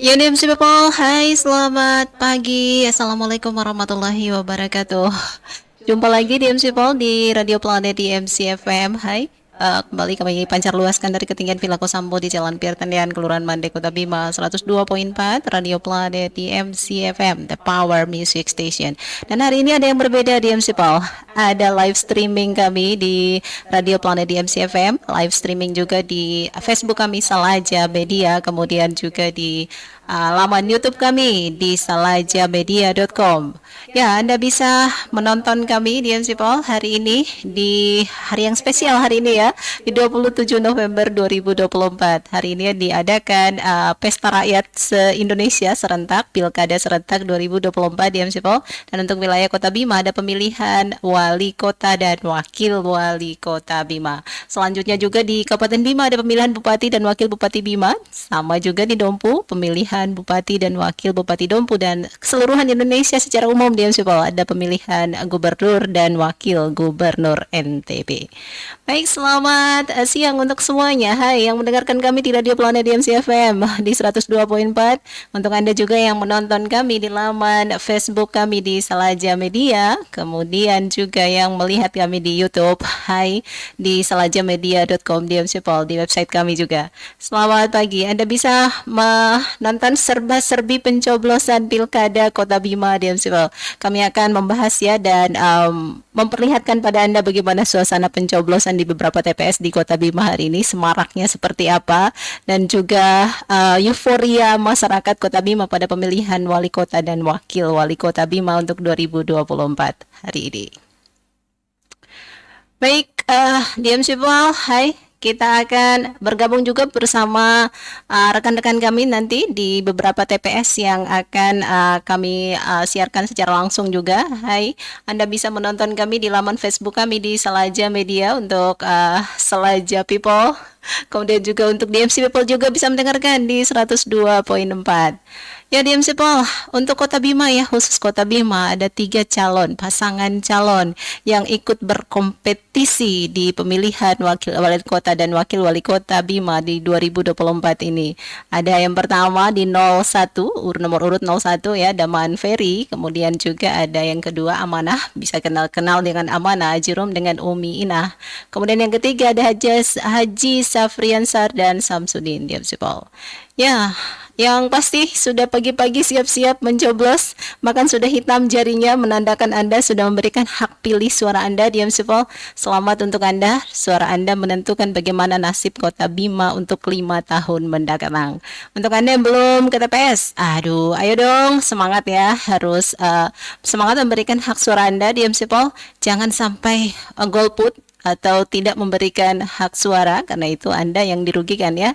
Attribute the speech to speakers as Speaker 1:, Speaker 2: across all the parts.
Speaker 1: Ya, DMC People, hai selamat pagi. Assalamualaikum warahmatullahi wabarakatuh. Jumpa lagi di MC People di Radio Planet di MC FM. Hai, kembali kami pancar luaskan dari ketinggian Villa Kosambo di Jalan Pirtendian, Kelurahan Mande, Kota Bima, 102,4 Radio Planet di MC FM, The Power Music Station. Dan hari ini ada yang berbeda di MC People. Ada live streaming kami di Radio Planet di MC FM, live streaming juga di Facebook kami Salaja Media, kemudian juga di laman YouTube kami di salajamedia.com. Ya, Anda bisa menonton kami di MCPol hari ini di hari yang spesial hari ini ya, di 27 November 2024. Hari ini diadakan Pesta Rakyat se-Indonesia serentak, Pilkada serentak 2024 di MCPol. Dan untuk wilayah Kota Bima ada pemilihan wali kota dan wakil wali kota Bima. Selanjutnya juga di Kabupaten Bima ada pemilihan bupati dan wakil bupati Bima. Sama juga di Dompu, pemilihan bupati dan wakil bupati Dompu, dan keseluruhan Indonesia secara umum di MCPol ada pemilihan gubernur dan wakil gubernur NTB. Baik, selamat siang untuk semuanya. Hai yang mendengarkan kami di Radio Planet di MCFM di 102,4. Untuk Anda juga yang menonton kami di laman Facebook kami di Salaja Media, kemudian juga yang melihat kami di YouTube, hai di salajamedia.com di MCPol, di website kami juga. Selamat pagi. Anda bisa menonton serba-serbi pencoblosan Pilkada Kota Bima di MCPol. Kami akan membahas ya dan memperlihatkan pada Anda bagaimana suasana pencoblosan di beberapa TPS di Kota Bima hari ini, semaraknya seperti apa, dan juga euforia masyarakat Kota Bima pada pemilihan wali kota dan wakil wali kota Bima untuk 2024 hari ini. Baik, DMC People, hai. Kita akan bergabung juga bersama rekan-rekan kami nanti di beberapa TPS yang akan kami siarkan secara langsung juga. Hai, Anda bisa menonton kami di laman Facebook kami di Salaja Media untuk Salaja People. Kemudian juga untuk DMC People juga bisa mendengarkan di 102,4. Ya, DMC People, untuk Kota Bima ya, khusus Kota Bima ada 3 pasangan calon yang ikut berkompetisi di pemilihan wakil wali kota dan wakil wali kota Bima di 2024 ini. Ada yang pertama di 01, nomor urut 01 ya, Daman Ferry. Kemudian juga ada yang kedua Amanah, bisa kenal dengan Amanah, Jirum dengan Umi Inah. Kemudian yang ketiga ada Haji Safriansar dan Samsudin, DMC People. Ya, yang pasti sudah pagi-pagi siap-siap mencoblos, makan sudah hitam jarinya menandakan Anda sudah memberikan hak pilih suara Anda di MCPol. Selamat untuk Anda, suara Anda menentukan bagaimana nasib Kota Bima untuk 5 tahun mendatang. Untuk Anda yang belum ke TPS, aduh, ayo dong, semangat ya, harus semangat memberikan hak suara Anda di MCPol. Jangan sampai golput atau tidak memberikan hak suara, karena itu Anda yang dirugikan ya.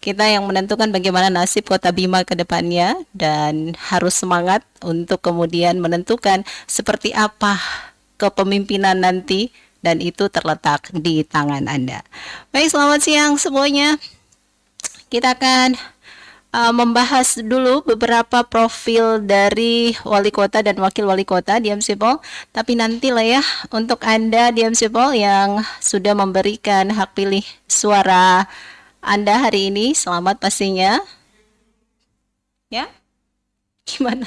Speaker 1: Kita yang menentukan bagaimana nasib Kota Bima ke depannya, dan harus semangat untuk kemudian menentukan seperti apa kepemimpinan nanti, dan itu terletak di tangan Anda. Baik, selamat siang semuanya. Kita akan membahas dulu beberapa profil dari wali kota dan wakil wali kota di MCPol. Tapi nantilah ya, untuk Anda di MCPol yang sudah memberikan hak pilih suara Anda hari ini, selamat pastinya. Ya, gimana?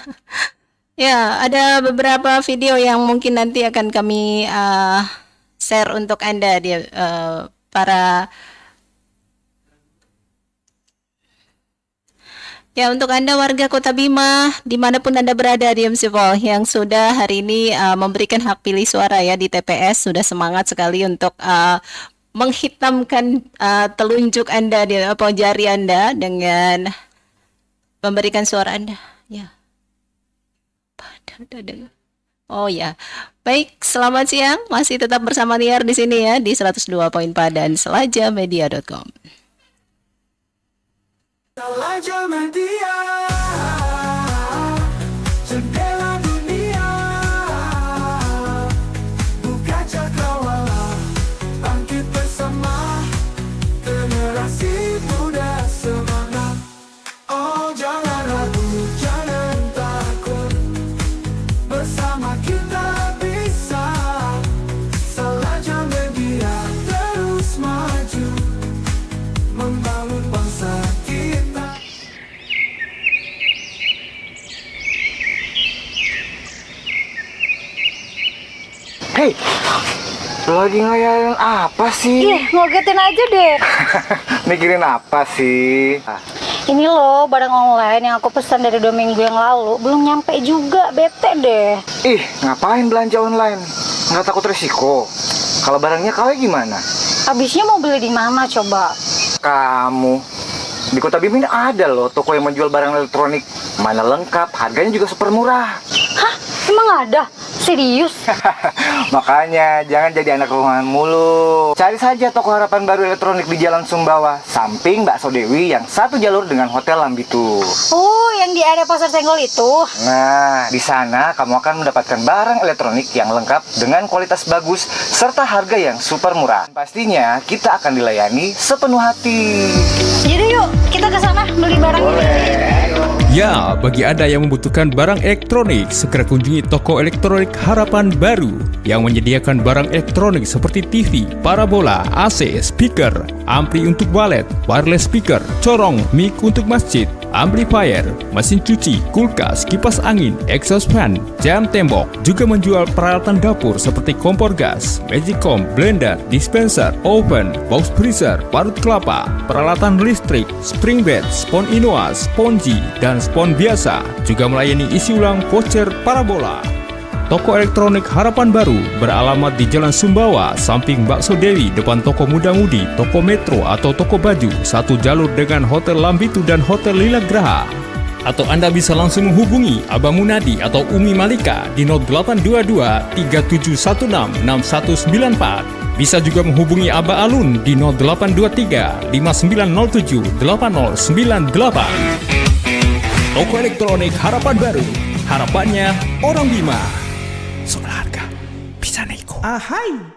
Speaker 1: Ya, ada beberapa video yang mungkin nanti akan kami share untuk Anda di para. Ya, untuk Anda warga Kota Bima, dimanapun Anda berada di MCPol yang sudah hari ini memberikan hak pilih suara ya di TPS, sudah semangat sekali untuk menghitamkan telunjuk Anda di jari Anda dengan memberikan suara Anda. Ya. Oh ya. Baik, selamat siang. Masih tetap bersama Niar di sini ya di 102,4 dan salajamedia.com.
Speaker 2: Salaja Media, jendela dunia, buka cakrawala, bangkit bersama, generasi muda semangat. Oh jangan ragu, jangan takut, bersama kita bisa. Salaja Media terus maju, membangun bangsa kita.
Speaker 3: Hei, lagi ngayalin apa sih?
Speaker 4: Ih, ngogetin aja deh.
Speaker 3: Mikirin apa sih?
Speaker 4: Ini loh, barang online yang aku pesan dari 2 minggu yang lalu belum nyampe juga, bete deh.
Speaker 3: Ih, ngapain belanja online? Nggak takut resiko? Kalau barangnya KW gimana?
Speaker 4: Habisnya mau beli di mana coba?
Speaker 3: Kamu, di Kota Bima ini ada loh toko yang menjual barang elektronik. Mana lengkap, harganya juga super murah.
Speaker 4: Hah? Emang ada? Serius?
Speaker 3: Makanya jangan jadi anak rumahan mulu. Cari saja toko harapan baru elektronik di Jalan Sumbawa, samping Bakso Dewi yang satu jalur dengan Hotel Lambitu.
Speaker 4: Oh, yang di area Pasar Senggol itu.
Speaker 3: Nah, di sana kamu akan mendapatkan barang elektronik yang lengkap dengan kualitas bagus serta harga yang super murah. Pastinya kita akan dilayani sepenuh hati.
Speaker 4: Jadi yuk, kita ke sana beli barang.
Speaker 5: Ya, bagi Anda yang membutuhkan barang elektronik, segera kunjungi toko elektronik Harapan Baru yang menyediakan barang elektronik seperti TV, parabola, AC, speaker, ampli untuk walet, wireless speaker, corong, mic untuk masjid, amplifier, mesin cuci, kulkas, kipas angin, exhaust fan, jam tembok. Juga menjual peralatan dapur seperti kompor gas, magicom, blender, dispenser, oven, box freezer, parut kelapa, peralatan listrik, spring bed, spon Inoa, sponji, dan spon biasa. Juga melayani isi ulang voucher parabola. Toko elektronik Harapan Baru beralamat di Jalan Sumbawa, samping Bakso Dewi, depan Toko Muda Mudi, Toko Metro atau Toko Baju, satu jalur dengan Hotel Lambitu dan Hotel Lila Graha. Atau Anda bisa langsung menghubungi Abang Munadi atau Umi Malika di 0822 3716 6194. Bisa juga menghubungi Aba Alun di 0823 5907 8098. Toko elektronik Harapan Baru, harapannya orang Bima. Soal harga bisa nego. Ahai.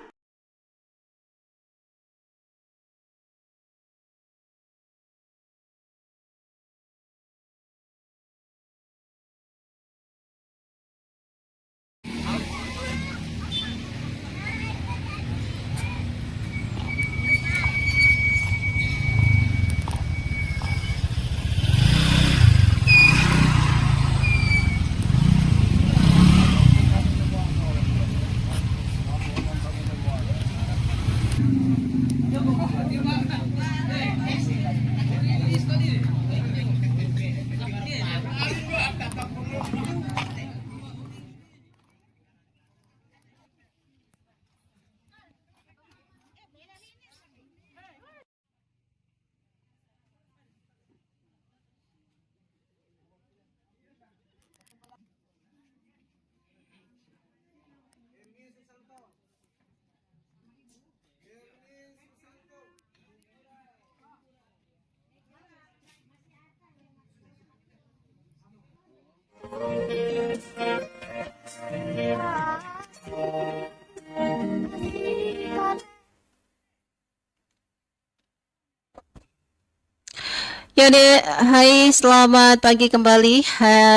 Speaker 1: Ya deh, hai selamat pagi kembali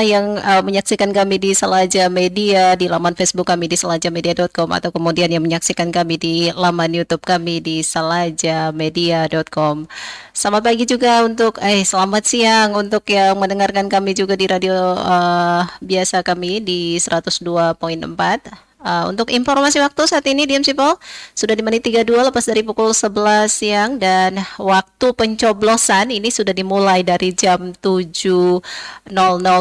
Speaker 1: yang menyaksikan kami di Salaja Media, di laman Facebook kami di salajamedia.com atau kemudian yang menyaksikan kami di laman YouTube kami di salajamedia.com. Selamat pagi juga untuk selamat siang untuk yang mendengarkan kami juga di radio biasa kami di 102.4. Untuk informasi waktu saat ini Diam Sipol sudah di menit 32 lepas dari pukul 11 siang dan waktu pencoblosan ini sudah dimulai dari jam 7.00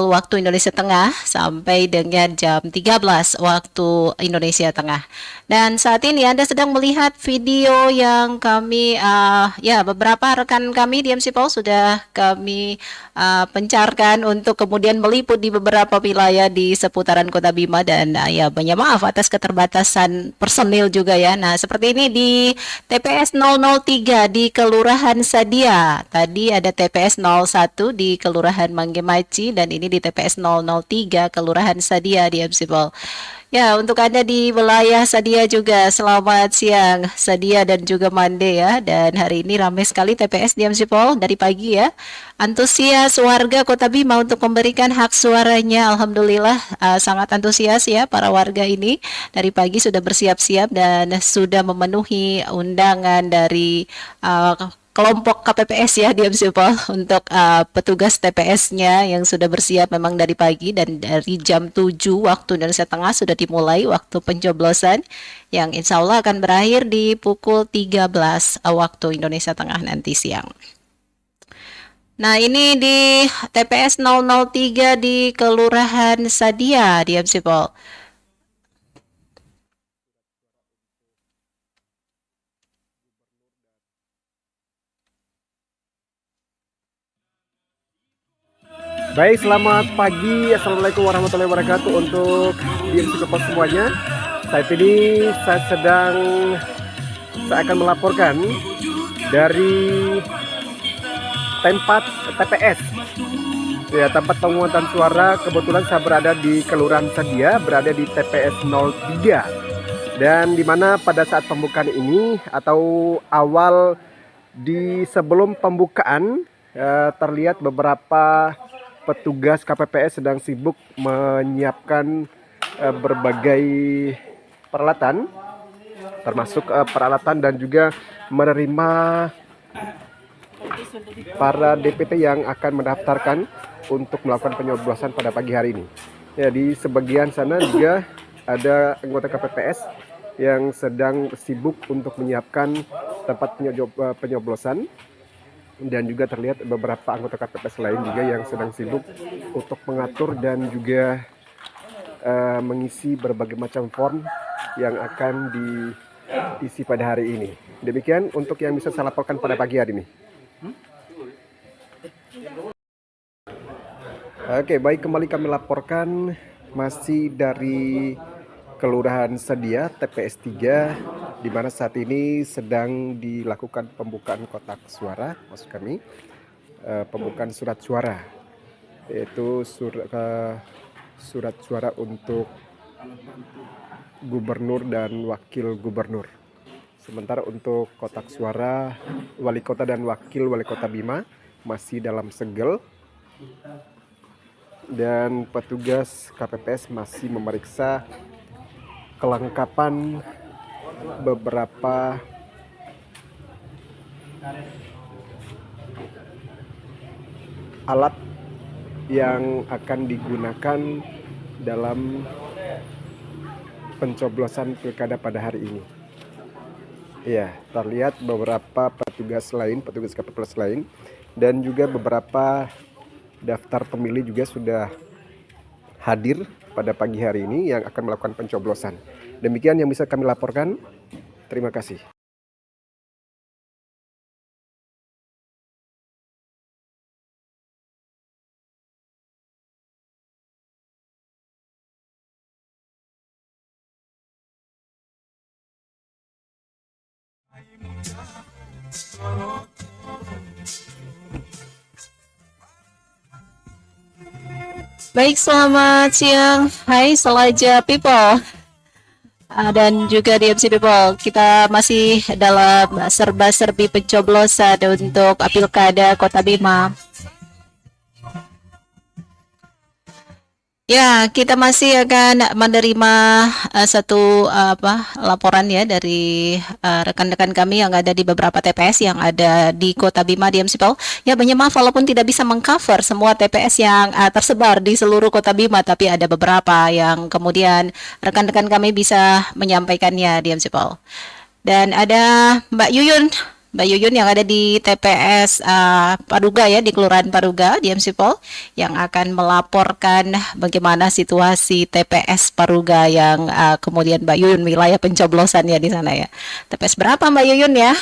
Speaker 1: waktu Indonesia Tengah sampai dengan jam 13 waktu Indonesia Tengah. Dan saat ini Anda sedang melihat video yang kami beberapa rekan kami Diam Sipol sudah kami pencarkan untuk kemudian meliput di beberapa wilayah di seputaran Kota Bima dan banyak maaf atas keterbatasan personil juga ya. Nah, seperti ini di TPS 003 di Kelurahan Sadia. Tadi ada TPS 01 di Kelurahan Manggemaci dan ini di TPS 003 Kelurahan Sadia di Sipol. Ya, untuk Anda di wilayah Sadia juga selamat siang Sadia dan juga Mande ya. Dan hari ini ramai sekali TPS di Sipol dari pagi ya. Antusias warga Kota Bima untuk memberikan hak suaranya. Alhamdulillah sangat antusias ya para warga ini. Dari pagi sudah bersiap-siap dan sudah memenuhi undangan dari kelompok KPPS ya Diam Sipol untuk petugas TPS-nya yang sudah bersiap memang dari pagi dan dari jam 7 waktu Indonesia Tengah sudah dimulai waktu pencoblosan yang insya Allah akan berakhir di pukul 13 waktu Indonesia Tengah nanti siang. Nah, ini di TPS 003 di Kelurahan Sadia, Diam Sipol.
Speaker 6: Baik, selamat pagi. Assalamualaikum warahmatullahi wabarakatuh untuk Diam Sipol semuanya. Saat ini saya akan melaporkan dari tempat TPS. Ya, tempat pemungutan suara. Kebetulan saya berada di Kelurahan Sadia, berada di TPS 03. Dan di mana pada saat pembukaan ini atau awal sebelum pembukaan terlihat beberapa petugas KPPS sedang sibuk menyiapkan berbagai peralatan, termasuk peralatan dan juga menerima para DPT yang akan mendaftarkan untuk melakukan penyoblosan pada pagi hari ini. Ya, di sebagian sana juga ada anggota KPPS yang sedang sibuk untuk menyiapkan tempat penyoblosan. Dan juga terlihat beberapa anggota KPPS lain juga yang sedang sibuk untuk mengatur dan juga mengisi berbagai macam form yang akan diisi pada hari ini. Demikian untuk yang bisa saya laporkan pada pagi hari ini. Oke, baik, kembali kami laporkan masih dari Kelurahan Sadia, TPS 3, di mana saat ini sedang dilakukan pembukaan kotak suara, maksud kami pembukaan surat suara, yaitu surat suara untuk gubernur dan wakil gubernur. Sementara untuk kotak suara wali kota dan wakil wali kota Bima masih dalam segel, dan petugas KPPS masih memeriksa kelengkapan beberapa alat yang akan digunakan dalam pencoblosan pilkada pada hari ini. Ya, terlihat beberapa petugas KPPS lain dan juga beberapa daftar pemilih juga sudah hadir pada pagi hari ini yang akan melakukan pencoblosan. Demikian yang bisa kami laporkan. Terima kasih.
Speaker 1: Baik, selamat siang. Hai Selaja People. Dan juga DMC People, kita masih dalam serba-serbi pencoblosan untuk Pilkada Kota Bima. Ya, kita masih akan menerima satu laporan ya dari rekan-rekan kami yang ada di beberapa TPS yang ada di Kota Bima, DMC People. Ya, banyak maaf walaupun tidak bisa mengcover semua TPS yang tersebar di seluruh Kota Bima, tapi ada beberapa yang kemudian rekan-rekan kami bisa menyampaikannya, DMC People. Dan ada Mbak Yuyun yang ada di TPS Paduga ya, di Kelurahan Paduga, DMC Pol, yang akan melaporkan bagaimana situasi TPS Paduga yang kemudian Mbak Yuyun wilayah pencoblosannya di sana ya. TPS berapa Mbak Yuyun ya?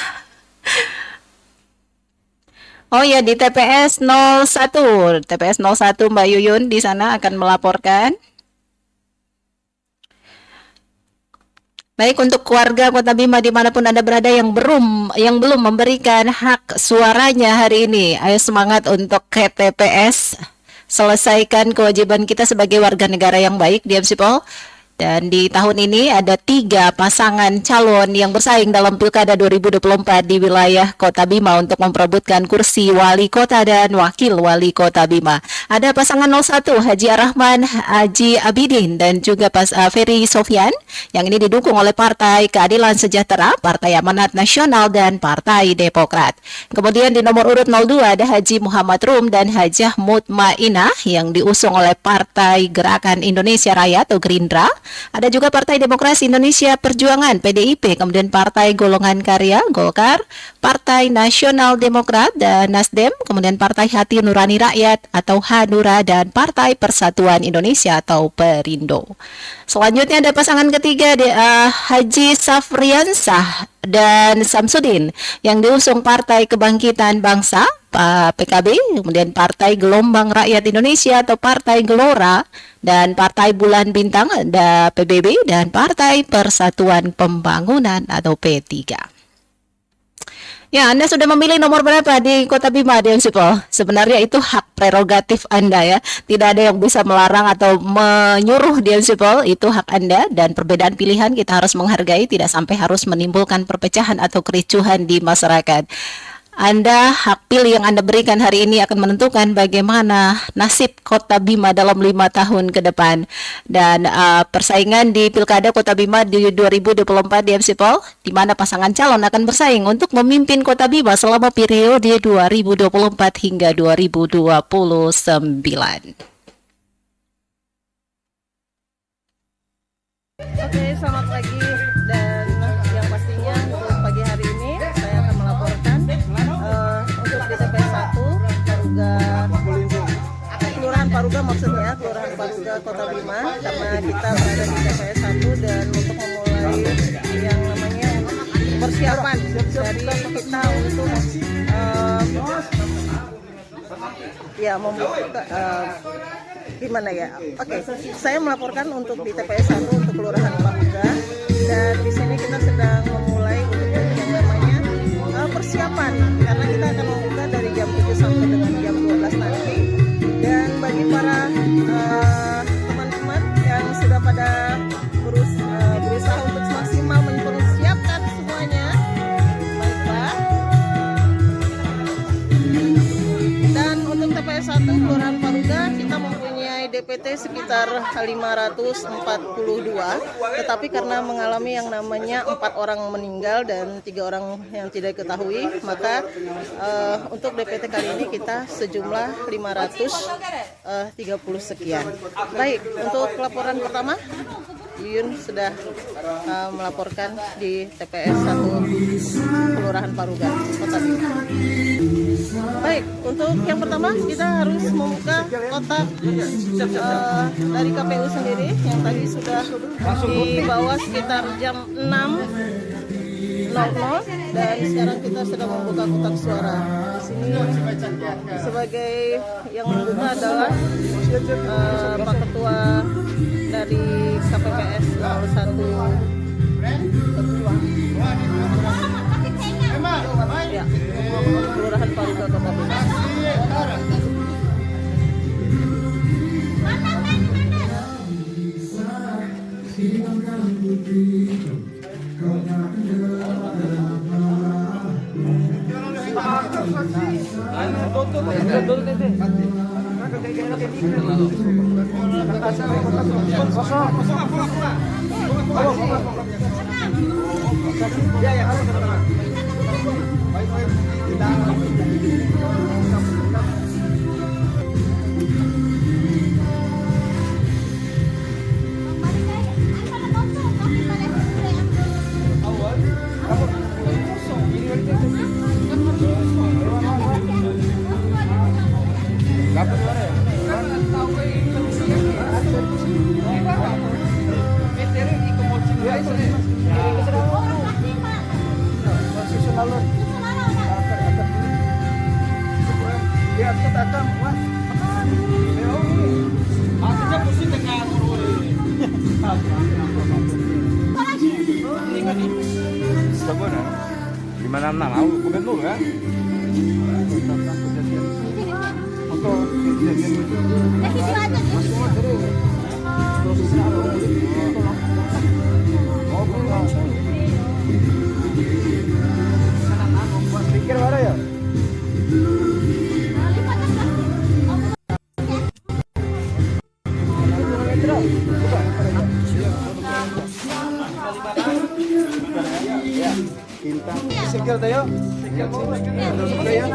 Speaker 1: Oh ya, di TPS 01. TPS 01 Mbak Yuyun di sana akan melaporkan. Baik, untuk warga Kota Bima dimanapun Anda berada yang belum memberikan hak suaranya hari ini, ayo semangat untuk ke TPS, selesaikan kewajiban kita sebagai warga negara yang baik, DMC Pol. Dan di tahun ini ada 3 pasangan calon yang bersaing dalam Pilkada 2024 di wilayah Kota Bima untuk memperebutkan kursi Wali Kota dan Wakil Wali Kota Bima. Ada pasangan 01 Haji Arrahman Haji Abidin dan juga Ferry Sofyan yang ini didukung oleh Partai Keadilan Sejahtera, Partai Amanat Nasional, dan Partai Demokrat. Kemudian di nomor urut 02 ada Haji Muhammad Rum dan Hajah Mutmainah yang diusung oleh Partai Gerakan Indonesia Raya atau Gerindra. Ada juga Partai Demokrasi Indonesia Perjuangan PDIP, kemudian Partai Golongan Karya Golkar, Partai Nasional Demokrat dan Nasdem, kemudian Partai Hati Nurani Rakyat atau Hanura, dan Partai Persatuan Indonesia atau Perindo. Selanjutnya ada pasangan ketiga Haji Safriansah dan Samsudin yang diusung Partai Kebangkitan Bangsa PKB, kemudian Partai Gelombang Rakyat Indonesia atau Partai Gelora, dan Partai Bulan Bintang ada PBB, dan Partai Persatuan Pembangunan atau P3. Ya, Anda sudah memilih nomor berapa di Kota Bima, Dian Sipol? Sebenarnya itu hak prerogatif Anda ya. Tidak ada yang bisa melarang atau menyuruh Dian Sipol, itu hak Anda, dan perbedaan pilihan kita harus menghargai, tidak sampai harus menimbulkan perpecahan atau kericuhan di masyarakat. Hak pilih yang Anda berikan hari ini akan menentukan bagaimana nasib Kota Bima dalam 5 tahun ke depan. Dan persaingan di Pilkada Kota Bima di 2024 di MCPOL, di mana pasangan calon akan bersaing untuk memimpin Kota Bima selama periode 2024 hingga 2029.
Speaker 7: Oke, selamat pagi, dan yang pastinya untuk pagi hari ini saya akan melaporkan untuk di TPS 1 Paruga, Kelurahan Paruga maksudnya, Kelurahan Paruga Kota Bima, karena kita berada di TPS 1 dan untuk memulai yang namanya persiapan dari kita untuk membuka gimana ya? Oke, saya melaporkan untuk di TPS 1 untuk Kelurahan Paruga, dan di sini kita sedang memulai untuk yang namanya persiapan, karena kita akan membuka dari jam 7 sampai dengan jam 12 nanti. Dan bagi para teman-teman yang sudah pada berusaha untuk maksimal mempersiapkan semuanya, baiklah. Dan untuk TPS 1 Kelurahan Paruga kita mempunyai DPT sekitar 542, tetapi karena mengalami yang namanya 4 orang meninggal dan 3 orang yang tidak diketahui, maka untuk DPT kali ini kita sejumlah 530 sekian. Baik, untuk laporan pertama Yuyun sudah melaporkan di TPS 1 Kelurahan Paruga Kota Bima. Baik, untuk yang pertama kita harus membuka kotak dari KPU sendiri yang tadi sudah dibawa sekitar jam 6.00, dan sekarang kita sedang membuka kotak suara. Di sini sebagai yang membuka adalah Pak Ketua dari KPPS 01 ya, Kelurahan Paruga Kota Bima.
Speaker 8: Gimana mau gubernur kan? Untuk
Speaker 6: Sikil tayo. Sikil mo. Sikil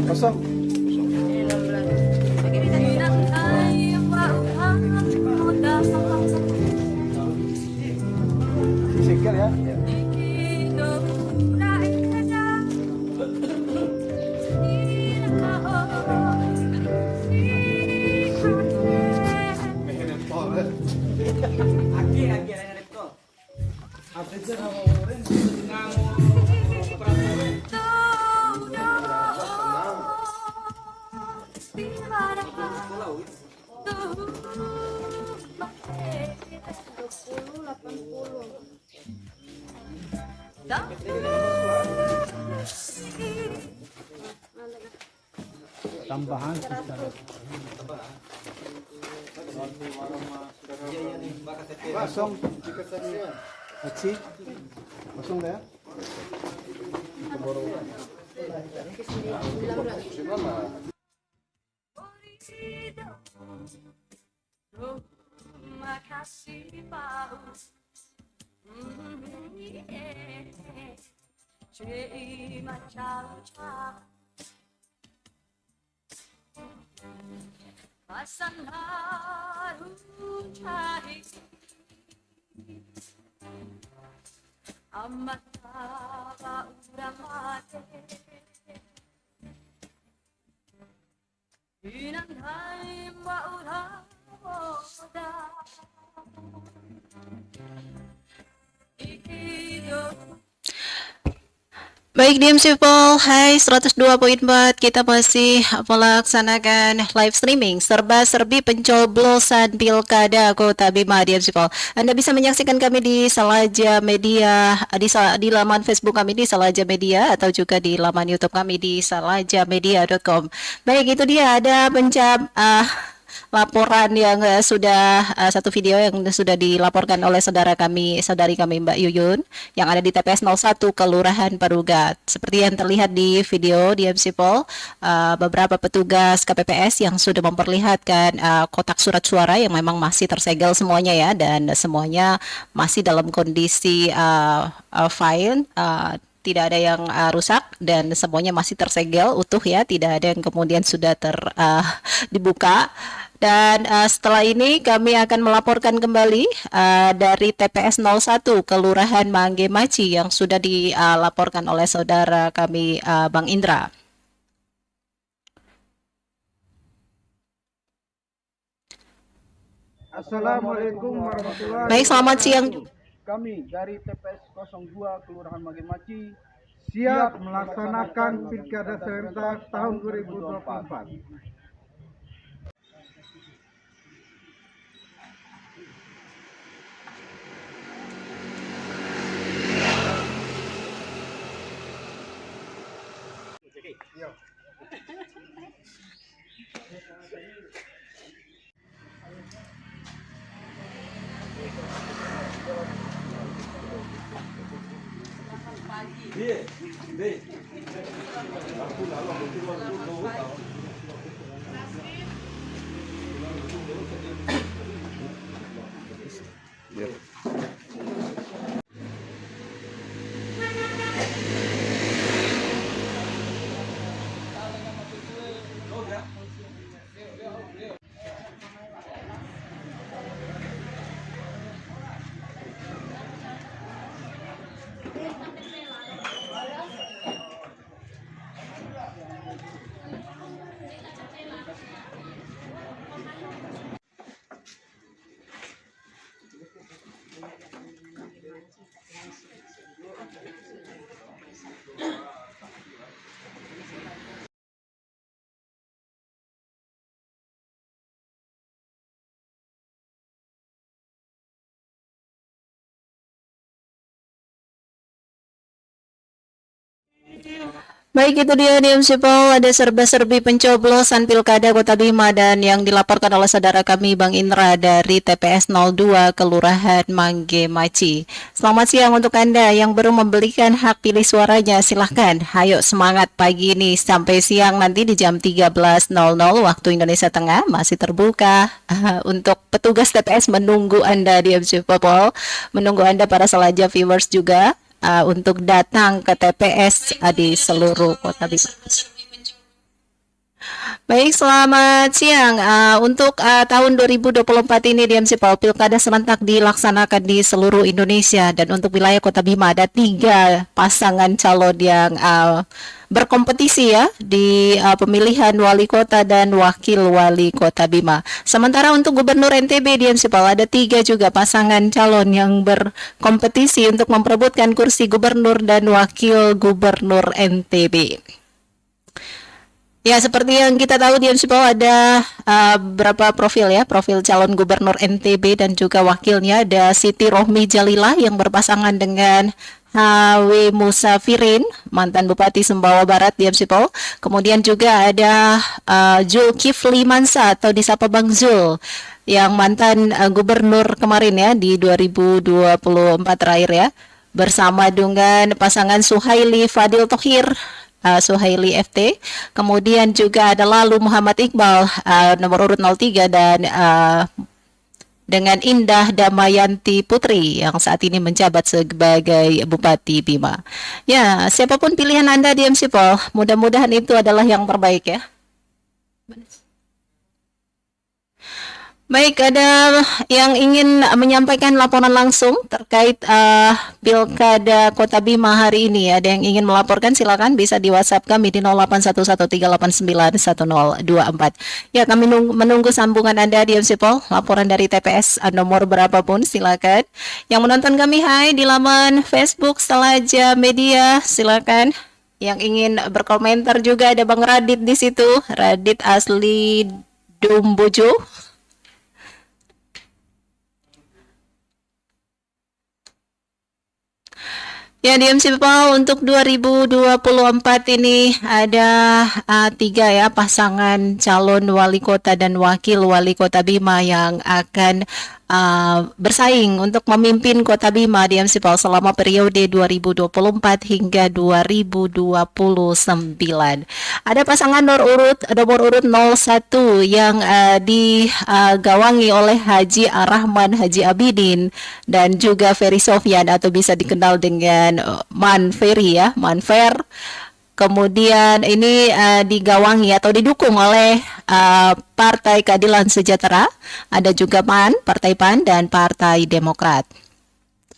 Speaker 6: kosong. Sikil ya.
Speaker 8: Tambahan
Speaker 6: Kosong. Aci. Kosong dah.
Speaker 9: Terima kasih paus. Terima ciao. Pasan haru cari amat apa urang mate inang hai mbak urang moda ikido.
Speaker 1: Baik Diam People, hai 102.4, kita masih melaksanakan live streaming serba-serbi pencoblosan Pilkada Kota Bima Diam People. Anda bisa menyaksikan kami di Salaja Media, di laman Facebook kami di Salaja Media, atau juga di laman YouTube kami di salajamedia.com. Baik, itu dia ada laporan yang satu video yang sudah dilaporkan oleh saudari kami Mbak Yuyun yang ada di TPS 01 Kelurahan Parugat. Seperti yang terlihat di video di People, beberapa petugas KPPS yang sudah memperlihatkan kotak surat suara yang memang masih tersegel semuanya ya, dan semuanya masih dalam kondisi fine. Tidak ada yang rusak dan semuanya masih tersegel utuh ya, tidak ada yang kemudian sudah dibuka. Dan setelah ini kami akan melaporkan kembali dari TPS 01 Kelurahan Mangge Maci yang sudah dilaporkan oleh saudara kami Bang Indra.
Speaker 10: Assalamualaikum warahmatullahi wabarakatuh.
Speaker 1: Baik, selamat siang.
Speaker 10: Kami dari TPS 02 Kelurahan Magemaci siap melaksanakan Pilkada serentak tahun 2024.
Speaker 1: Baik, itu dia Diam Sipol, ada serba-serbi pencoblosan Pilkada Kota Bima dan yang dilaporkan oleh saudara kami Bang Indra dari TPS 02 Kelurahan Mangge Maci. Selamat siang untuk Anda yang baru membelikan hak pilih suaranya, silahkan. Ayo semangat pagi ini sampai siang nanti di jam 13.00 waktu Indonesia Tengah masih terbuka untuk petugas TPS menunggu Anda Diam Sipol, menunggu Anda para selaja viewers juga. Untuk datang ke TPS di seluruh Kota Bima. Baik, selamat siang. Untuk tahun 2024 ini Diam Sipol, Pilkada serentak dilaksanakan di seluruh Indonesia dan untuk wilayah Kota Bima ada 3 pasangan calon yang berkompetisi ya di pemilihan wali kota dan wakil wali kota Bima. Sementara untuk gubernur NTB Diam Sipol ada 3 juga pasangan calon yang berkompetisi untuk memperebutkan kursi gubernur dan wakil gubernur NTB. Ya, seperti yang kita tahu Diam Sipol ada berapa profil ya, profil calon gubernur NTB dan juga wakilnya ada Siti Rohmi Jalila yang berpasangan dengan HW Musafirin, mantan Bupati Sumbawa Barat Diam Sipol. Kemudian juga ada Zulkifli Mansa atau disapa Bang Zul yang mantan gubernur kemarin ya di 2024 terakhir ya, bersama dengan pasangan Suhaili Fadil Thohir, Suhaili FT. Kemudian juga ada lalu Muhammad Iqbal nomor urut 03 dan dengan Indah Damayanti Putri yang saat ini menjabat sebagai Bupati Bima. Ya, siapapun pilihan Anda Diam Sipol, mudah-mudahan itu adalah yang terbaik ya. Baik, ada yang ingin menyampaikan laporan langsung terkait Pilkada Kota Bima hari ini. Ada yang ingin melaporkan, silakan bisa di WhatsApp kami di 0811389124. Ya, kami menunggu sambungan Anda Diam Sipol, laporan dari TPS nomor berapapun silakan. Yang menonton kami hai di laman Facebook Selaja Media, silakan. Yang ingin berkomentar juga ada Bang Radit di situ, Radit asli Dumbojo. Ya, Diam Sipol, untuk 2024 ini ada 3 ya pasangan calon wali kota dan wakil wali kota Bima yang akan bersaing untuk memimpin Kota Bima Diam Sipol selama periode 2024 hingga 2029. Ada pasangan nomor urut 01 yang digawangi oleh Haji Ar-Rahman Haji Abidin dan juga Ferry Sofyan atau bisa dikenal dengan Man Ferry ya, Man Fer. Kemudian ini digawangi atau didukung oleh Partai Keadilan Sejahtera, ada juga PAN, Partai PAN, dan Partai Demokrat.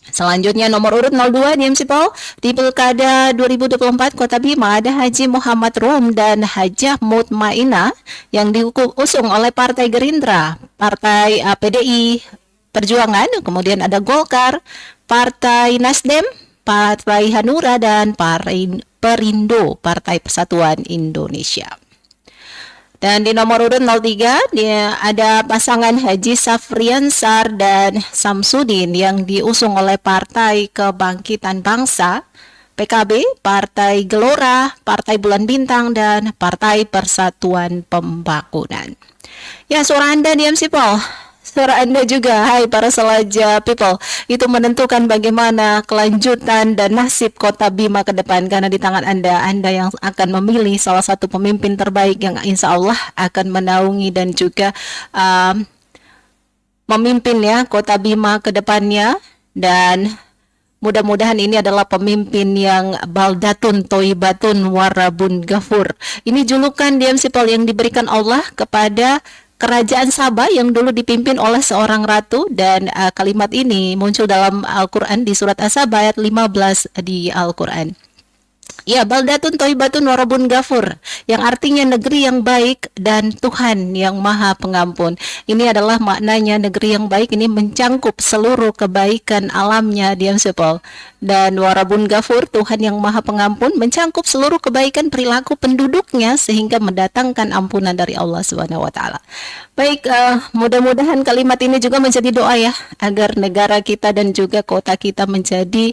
Speaker 1: Selanjutnya nomor urut 02 Diam Sipol, di Pilkada 2024 Kota Bima ada Haji Muhammad Rum dan Hajah Mutmainah yang diusung oleh Partai Gerindra, Partai PDI Perjuangan, kemudian ada Golkar, Partai Nasdem, Partai Hanura, dan Perindo, Partai Persatuan Indonesia. Dan di nomor urut 03 ada pasangan Haji Safriansar dan Samsudin yang diusung oleh Partai Kebangkitan Bangsa, PKB, Partai Gelora, Partai Bulan Bintang, dan Partai Persatuan Pembangunan. Ya, suara Anda Diam Sipol, suara Anda juga, hai para Selaja people, itu menentukan bagaimana kelanjutan dan nasib Kota Bima ke depan, karena di tangan Anda yang akan memilih salah satu pemimpin terbaik yang insya Allah akan menaungi dan juga memimpin ya Kota Bima ke depannya. Dan mudah-mudahan ini adalah pemimpin yang baldatun toibatun warabun gafur. Ini julukan Diam Sipol yang diberikan Allah kepada Kerajaan Sabah yang dulu dipimpin oleh seorang ratu, dan kalimat ini muncul dalam Al-Quran di surat As-Sabah ayat 15 di Al-Quran. Ya, baldatun toibatun warabun gafur, yang artinya negeri yang baik dan Tuhan yang maha pengampun. Ini adalah maknanya, negeri yang baik ini mencangkup seluruh kebaikan alamnya Diam Sipol. Dan warabun gafur, Tuhan yang maha pengampun, mencangkup seluruh kebaikan perilaku penduduknya sehingga mendatangkan ampunan dari Allah SWT. Baik, mudah-mudahan kalimat ini juga menjadi doa ya, agar negara kita dan juga kota kita menjadi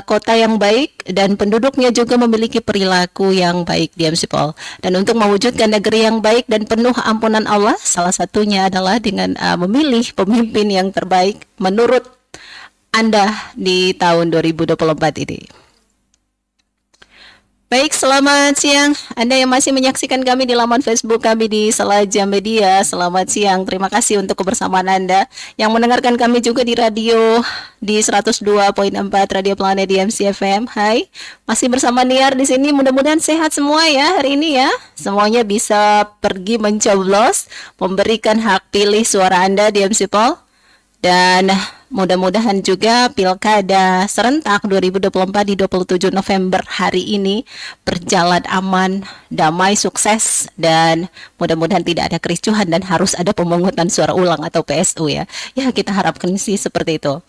Speaker 1: kota yang baik dan penduduknya juga memiliki perilaku yang baik, Diam Sipol. Dan untuk mewujudkan negeri yang baik dan penuh ampunan Allah, salah satunya adalah dengan memilih pemimpin yang terbaik menurut Anda di tahun 2024 ini. Baik, selamat siang. Anda yang masih menyaksikan kami di laman Facebook kami di Salaja Media, selamat siang. Terima kasih untuk kebersamaan Anda yang mendengarkan kami juga di radio di 102.4 Radio Planet di MCFM. Hai, masih bersama Niar di sini. Mudah-mudahan sehat semua ya hari ini ya. Semuanya bisa pergi mencoblos, memberikan hak pilih suara Anda di MCPol. Dan mudah-mudahan juga Pilkada serentak 2024 di 27 November hari ini berjalan aman, damai, sukses, dan mudah-mudahan tidak ada kericuhan dan harus ada pemungutan suara ulang atau PSU ya. Ya, kita harapkan sih seperti itu.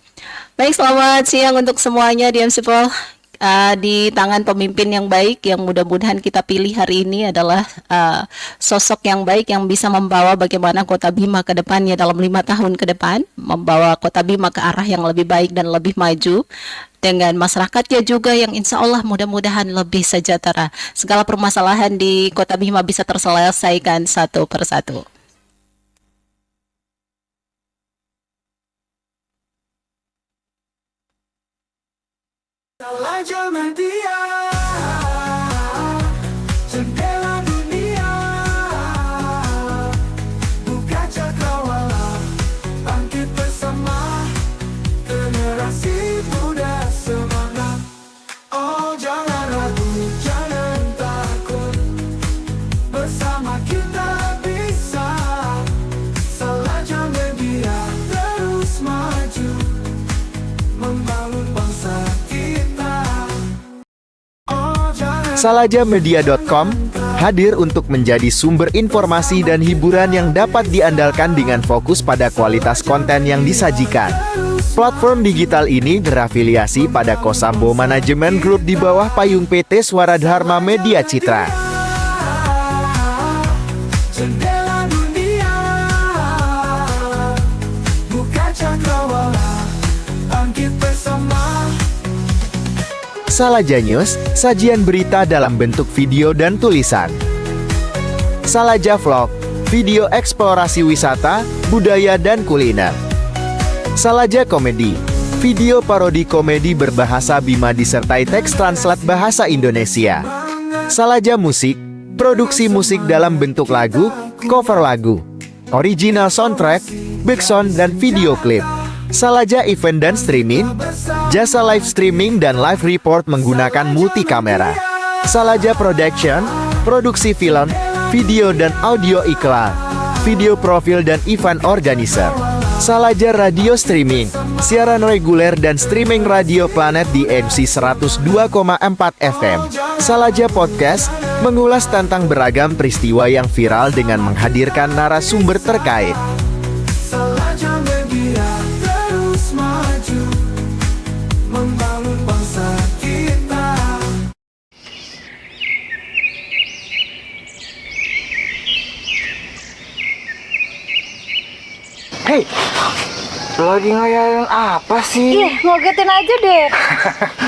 Speaker 1: Baik, selamat siang untuk semuanya di MCPol. Di tangan pemimpin yang baik yang mudah-mudahan kita pilih hari ini adalah sosok yang baik yang bisa membawa bagaimana Kota Bima ke depannya dalam 5 tahun ke depan, membawa Kota Bima ke arah yang lebih baik dan lebih maju dengan masyarakatnya juga yang insya Allah mudah-mudahan lebih sejahtera. Segala permasalahan di Kota Bima bisa terselesaikan satu persatu.
Speaker 2: Salaja Media, jendela dunia, buka cakrawala, bangkit bersama, generasi muda semangat. Oh jangan ragu, jangan takut, bersama kita bisa. Salaja Media terus maju, membangun bangsa.
Speaker 11: Salajamedia.com hadir untuk menjadi sumber informasi dan hiburan yang dapat diandalkan dengan fokus pada kualitas konten yang disajikan. Platform digital ini berafiliasi pada Kosambo Manajemen Group di bawah payung PT Swara Dharma Media Citra.
Speaker 2: Jendela dunia, buka cakrawala, bangkit bersama.
Speaker 11: Salaja News, sajian berita dalam bentuk video dan tulisan. Salaja Vlog, video eksplorasi wisata, budaya dan kuliner. Salaja Komedi, video parodi komedi berbahasa Bima disertai teks translate bahasa Indonesia. Salaja Musik, produksi musik dalam bentuk lagu, cover lagu, original soundtrack, backsound dan video klip. Salaja Event dan Streaming, jasa live streaming dan live report menggunakan multi kamera. Salaja Production, produksi film, video dan audio iklan, video profil dan event organizer. Salaja Radio Streaming, siaran reguler dan streaming Radio Planet di MC 102,4 FM. Salaja Podcast, mengulas tentang beragam peristiwa yang viral dengan menghadirkan narasumber terkait.
Speaker 2: Salaja Media terus maju, membangun bangsa kita.
Speaker 3: Hei, lagi ngayalin apa sih?
Speaker 4: Ih, ngogetin aja deh.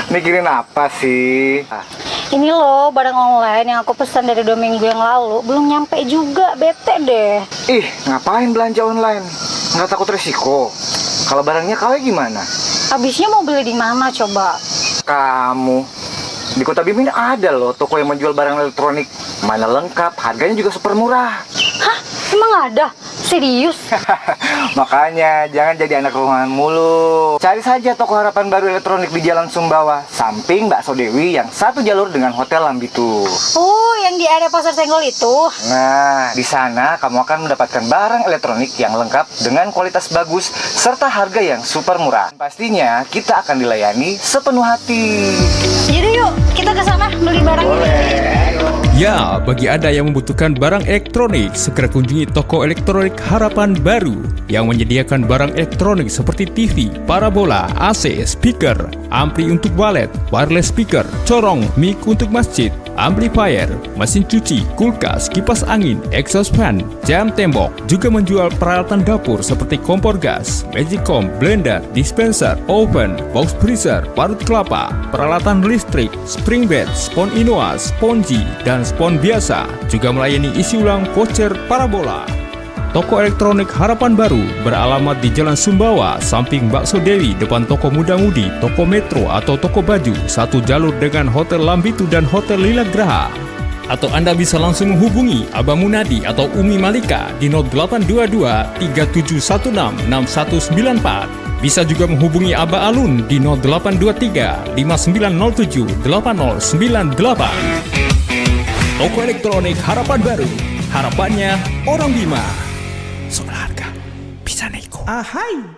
Speaker 3: Mikirin apa sih?
Speaker 4: Ini loh barang online yang aku pesan dari 2 minggu yang lalu belum nyampe juga, bete deh.
Speaker 3: Ih, ngapain belanja online? Nggak takut resiko? Kalau barangnya KW gimana?
Speaker 4: Abisnya mau beli di mana coba?
Speaker 3: Kamu, di Kota Bima ini ada loh toko yang menjual barang elektronik. Mana lengkap, harganya juga super murah.
Speaker 4: Hah? Emang ada? Serius?
Speaker 3: Makanya jangan jadi anak rumahan mulu. Cari saja toko harapan baru elektronik di Jalan Sumbawa, samping Bakso Dewi yang satu jalur dengan Hotel Lambitu.
Speaker 4: Oh, yang di area Pasar Senggol itu.
Speaker 3: Nah, di sana kamu akan mendapatkan barang elektronik yang lengkap dengan kualitas bagus serta harga yang super murah. Pastinya kita akan dilayani sepenuh hati.
Speaker 4: Yaudah yuk, kita ke sana beli barang.
Speaker 3: Boleh.
Speaker 5: Ya, bagi Anda yang membutuhkan barang elektronik, segera kunjungi toko elektronik Harapan Baru yang menyediakan barang elektronik seperti TV, parabola, AC, speaker, ampli untuk walet, wireless speaker, corong, mic untuk masjid, amplifier, mesin cuci, kulkas, kipas angin, exhaust fan, jam tembok. Juga menjual peralatan dapur seperti kompor gas, magicom, blender, dispenser, oven, box freezer, parut kelapa, peralatan listrik, spring bed, spon Inoa, sponji, dan spon biasa. Juga melayani isi ulang voucher parabola. Toko elektronik Harapan Baru beralamat di Jalan Sumbawa, samping Bakso Dewi, depan Toko Muda Mudi, Toko Metro atau Toko Baju, satu jalur dengan Hotel Lambitu dan Hotel Lila Graha. Atau Anda bisa langsung menghubungi Abah Munadi atau Umi Malika di 0822 3716 6194. Bisa juga menghubungi Abah Alun di 0823 5907 8098. Toko elektronik Harapan Baru, harapannya orang Bima. Soal harga bisa nego. Ahai.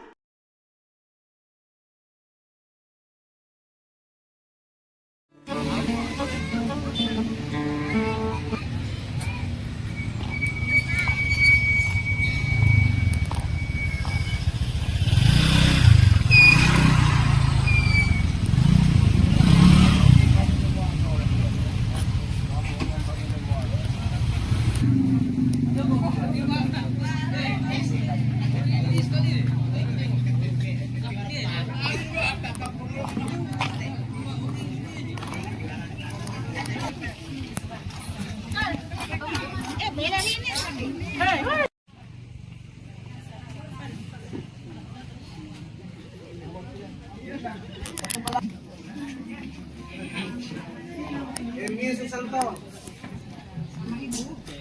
Speaker 10: Ernie Susanto.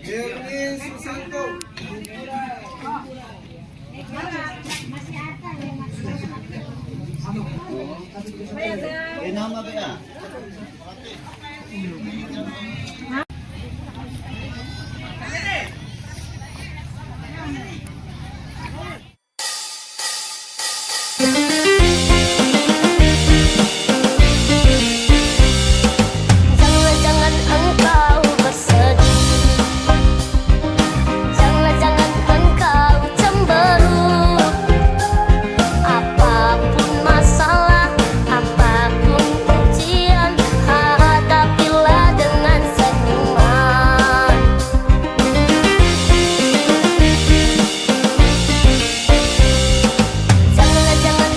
Speaker 10: Ernie Susanto.
Speaker 9: Jangan engkau bersedih, jangan engkau cemberut. Apapun masalah, apapun ujian, hadapilah dengan senyuman. Jangan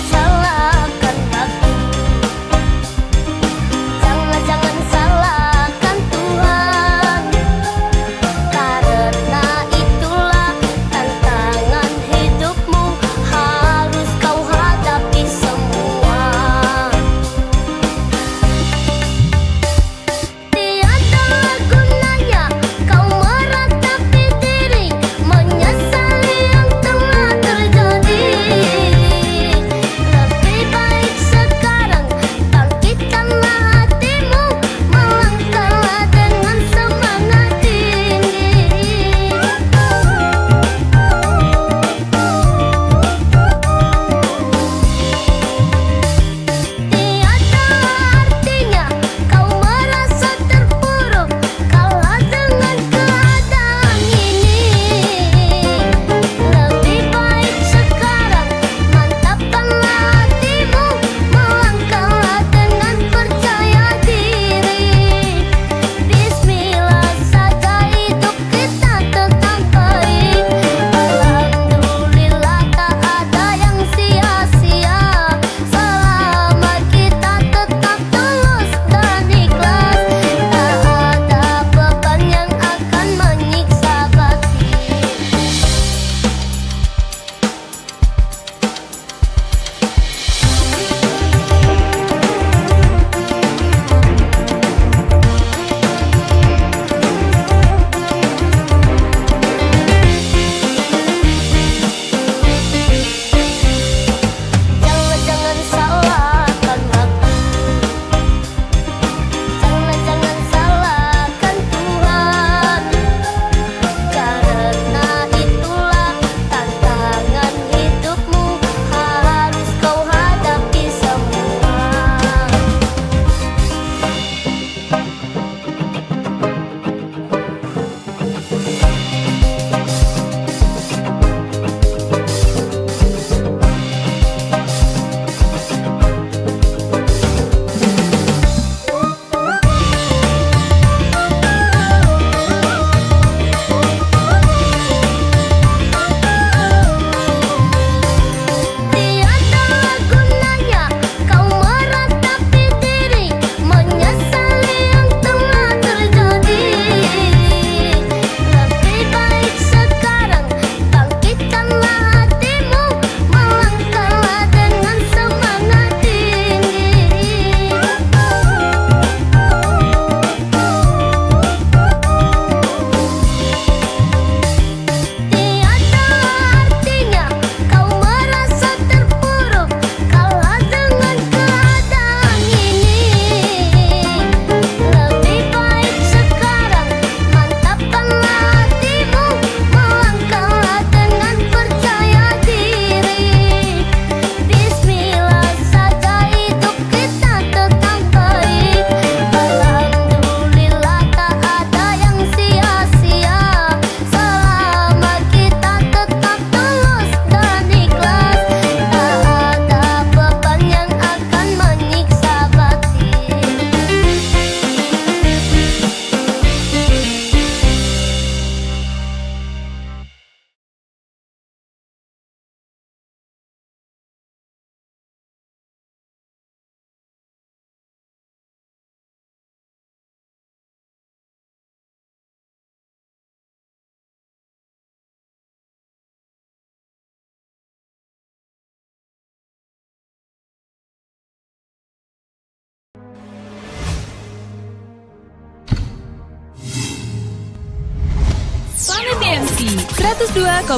Speaker 12: 102,4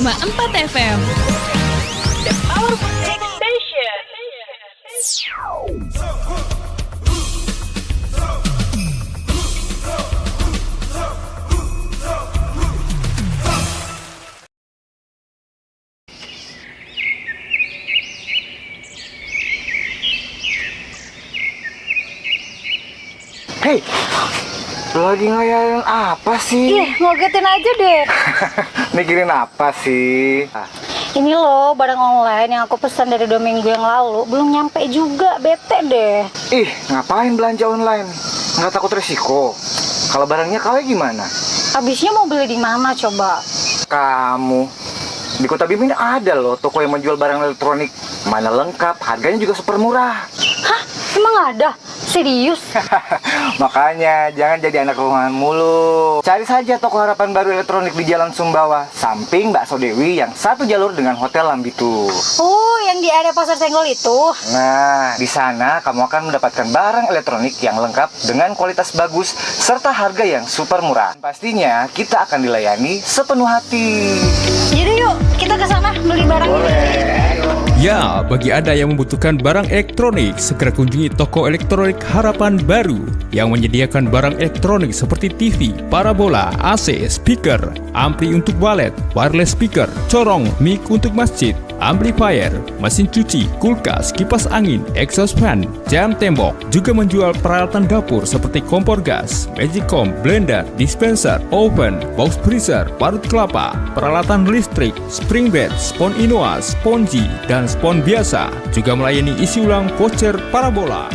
Speaker 12: FM. The Power Music Station.
Speaker 3: Hei, lagi ngayain apa sih?
Speaker 4: Ih, ngogetin aja deh.
Speaker 3: Mikirin apa sih?
Speaker 4: Ini loh barang online yang aku pesan dari 2 minggu yang lalu belum nyampe juga, bete deh.
Speaker 3: Ih, ngapain belanja online? Nggak takut resiko? Kalau barangnya KW gimana?
Speaker 4: Habisnya mau beli di mana coba?
Speaker 3: Kamu, di Kota Bima ini ada loh toko yang menjual barang elektronik. Mana lengkap, harganya juga super murah.
Speaker 4: Hah? Emang ada? Serius?
Speaker 3: Makanya jangan jadi anak rumahan mulu. Cari saja toko harapan baru elektronik di Jalan Sumbawa, samping Bakso Dewi yang satu jalur dengan Hotel Lambitu.
Speaker 4: Oh, yang di area Pasar Senggol itu.
Speaker 3: Nah, di sana kamu akan mendapatkan barang elektronik yang lengkap dengan kualitas bagus serta harga yang super murah. Pastinya kita akan dilayani sepenuh hati.
Speaker 4: Jadi yuk, kita ke sana beli barang.
Speaker 5: Ya, bagi Anda yang membutuhkan barang elektronik, segera kunjungi toko elektronik Harapan Baru yang menyediakan barang elektronik seperti TV, parabola, AC, speaker, ampli untuk walet, wireless speaker, corong, mic untuk masjid, amplifier, mesin cuci, kulkas, kipas angin, exhaust fan, jam tembok. Juga menjual peralatan dapur seperti kompor gas, magicom, blender, dispenser, oven, box freezer, parut kelapa, peralatan listrik, spring bed, spon Inoa, sponji, dan spon biasa. Juga melayani isi ulang voucher parabola.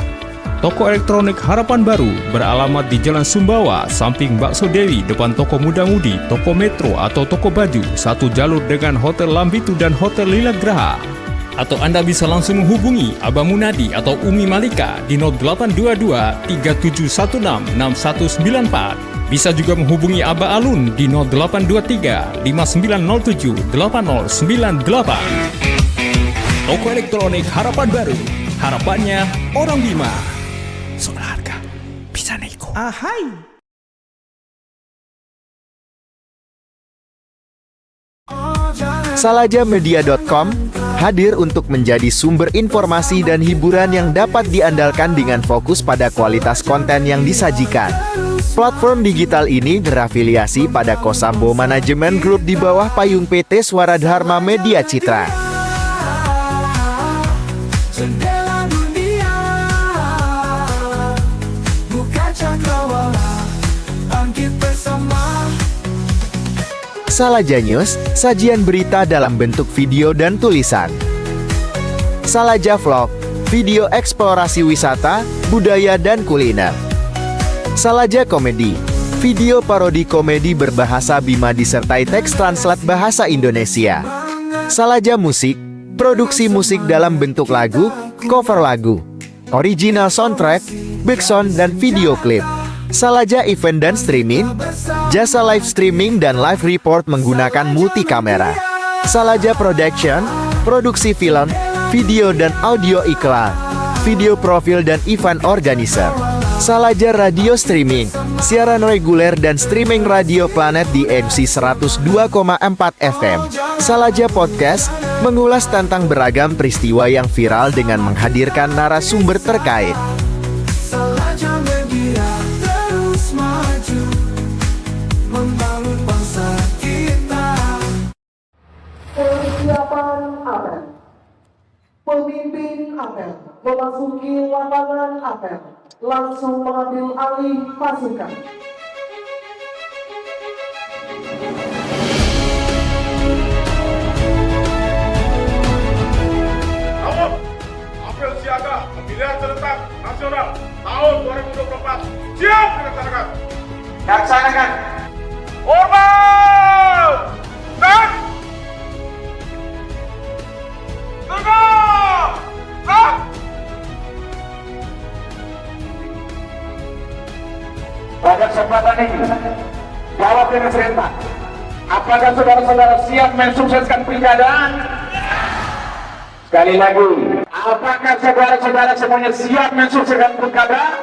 Speaker 5: Toko elektronik Harapan Baru beralamat di Jalan Sumbawa, samping Bakso Dewi, depan Toko Muda Mudi, Toko Metro atau Toko Baju, satu jalur dengan Hotel Lambitu dan Hotel Lila Graha. Atau Anda bisa langsung menghubungi Abah Munadi atau Umi Malika di 0822 3716 6194. Bisa juga menghubungi Abah Alun di 0823 5907 8098. Toko elektronik Harapan Baru, harapannya orang Bima. Soal harga bisa nego. Ahai.
Speaker 11: Salajamedia.com hadir untuk menjadi sumber informasi dan hiburan yang dapat diandalkan dengan fokus pada kualitas konten yang disajikan. Platform digital ini berafiliasi pada Kosambo Manajemen Group di bawah payung PT Swara Dharma Media Citra.
Speaker 2: Jendela dunia, buka cakrawala, bangkit bersama.
Speaker 11: Salaja News, sajian berita dalam bentuk video dan tulisan. Salaja Vlog, video eksplorasi wisata, budaya dan kuliner. Salaja Komedi, video parodi komedi berbahasa Bima disertai teks translate bahasa Indonesia. Salaja Musik, produksi musik dalam bentuk lagu, cover lagu, original soundtrack, backsound dan video klip. Salaja Event dan Streaming, jasa live streaming dan live report menggunakan multi kamera. Salaja Production, produksi film, video dan audio iklan, video profil dan event organizer. Salaja Radio Streaming, siaran reguler dan streaming radio planet di MC 102,4 FM. Salaja Podcast, mengulas tentang beragam peristiwa yang viral dengan menghadirkan narasumber terkait.
Speaker 2: Salaja Media terus maju, membangun bangsa kita.
Speaker 7: Persiapan apel. Pemimpin apel memasuki lapangan apel, langsung mengambil alih pasukan.
Speaker 10: Namun, apel siaga pemilihan serentak nasional tahun 2024 siap dilaksanakan.
Speaker 3: Laksanakan.
Speaker 10: Hormat! Dan tegak! Dan
Speaker 3: Pada kesempatan ini, jawab dengan serentak. Apakah saudara-saudara siap mensukseskan pilkada? Sekali lagi, apakah saudara-saudara semuanya siap mensukseskan pilkada?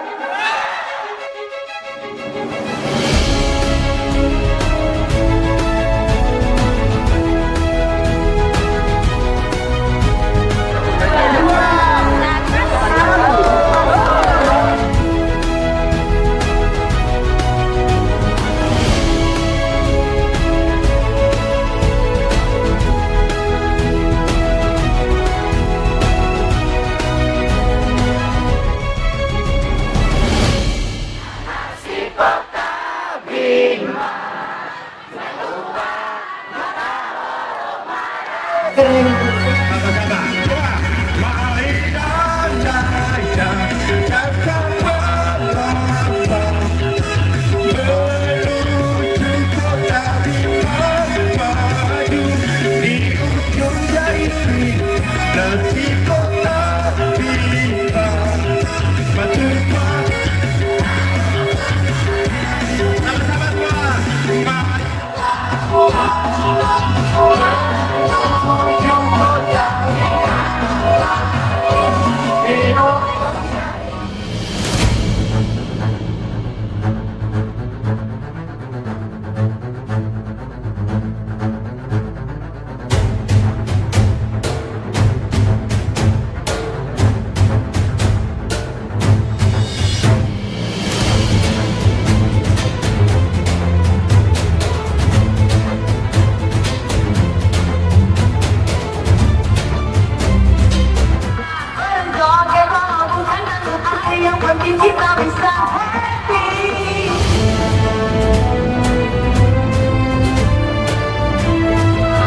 Speaker 9: bikin kita bisa happy.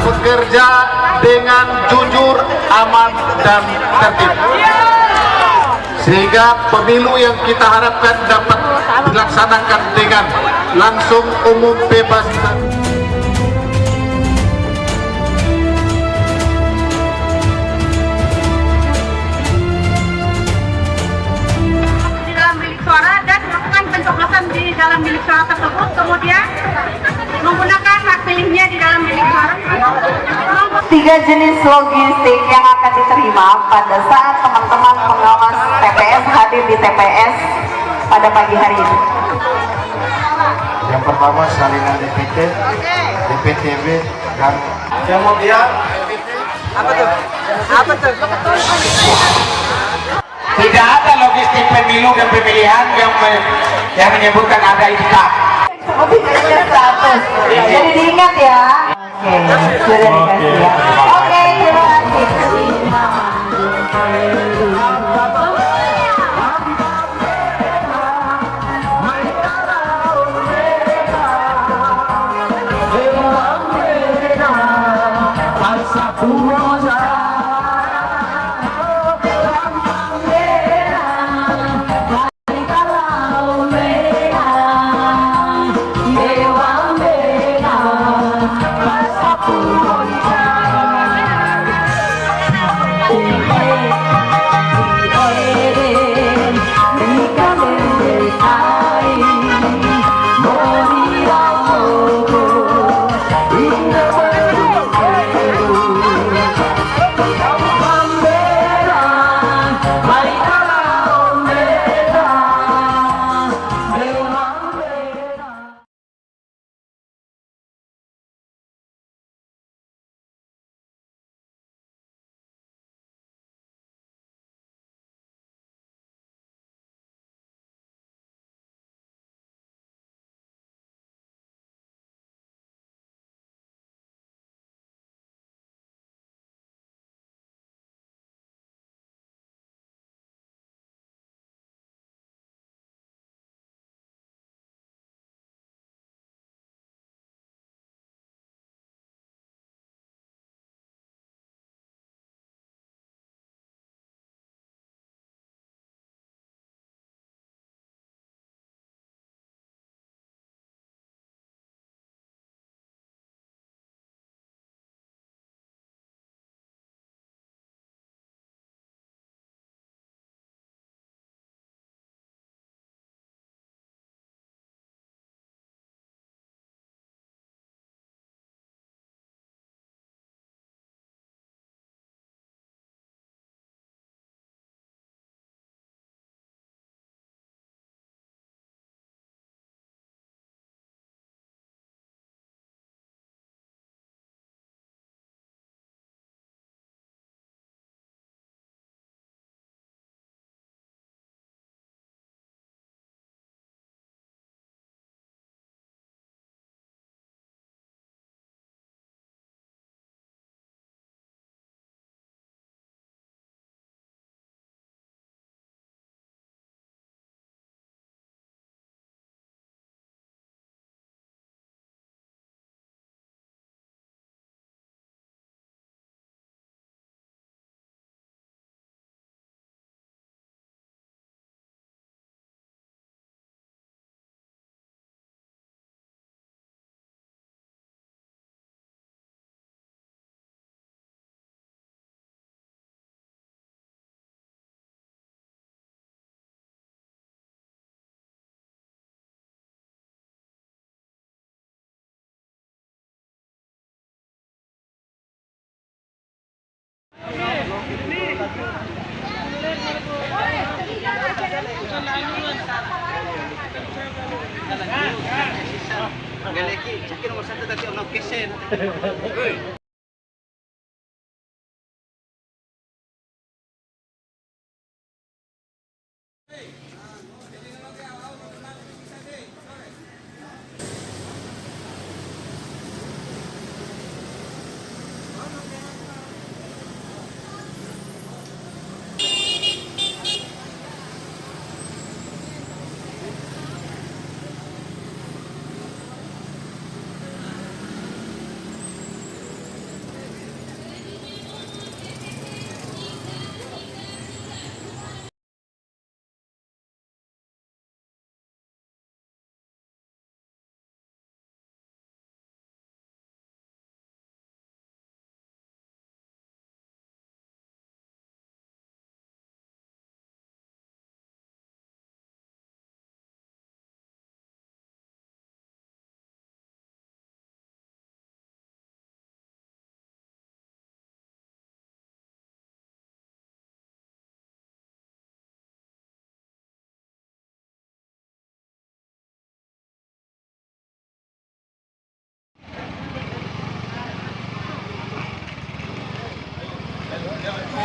Speaker 10: Bekerja dengan jujur, aman, dan tertib. Sehingga pemilu yang kita harapkan dapat dilaksanakan dengan langsung, umum, bebas.
Speaker 4: Di dalam bilik suara dan melakukan pencoblosan di dalam bilik suara tersebut, kemudian menggunakan hak pilihnya di dalam bilik suara.
Speaker 7: 3 jenis logistik yang akan diterima pada saat teman-teman pengawas TPS hadir di TPS pada pagi hari ini.
Speaker 10: Yang pertama salinan DPT, DPTB, dan kemudian
Speaker 12: Tidak ada logistik pemilu dan pemilihan yang menyebutkan ada IKA.
Speaker 7: Mobilnya 100. Jadi diingat ya. Oke, sudah dikasih ya. Oke, terima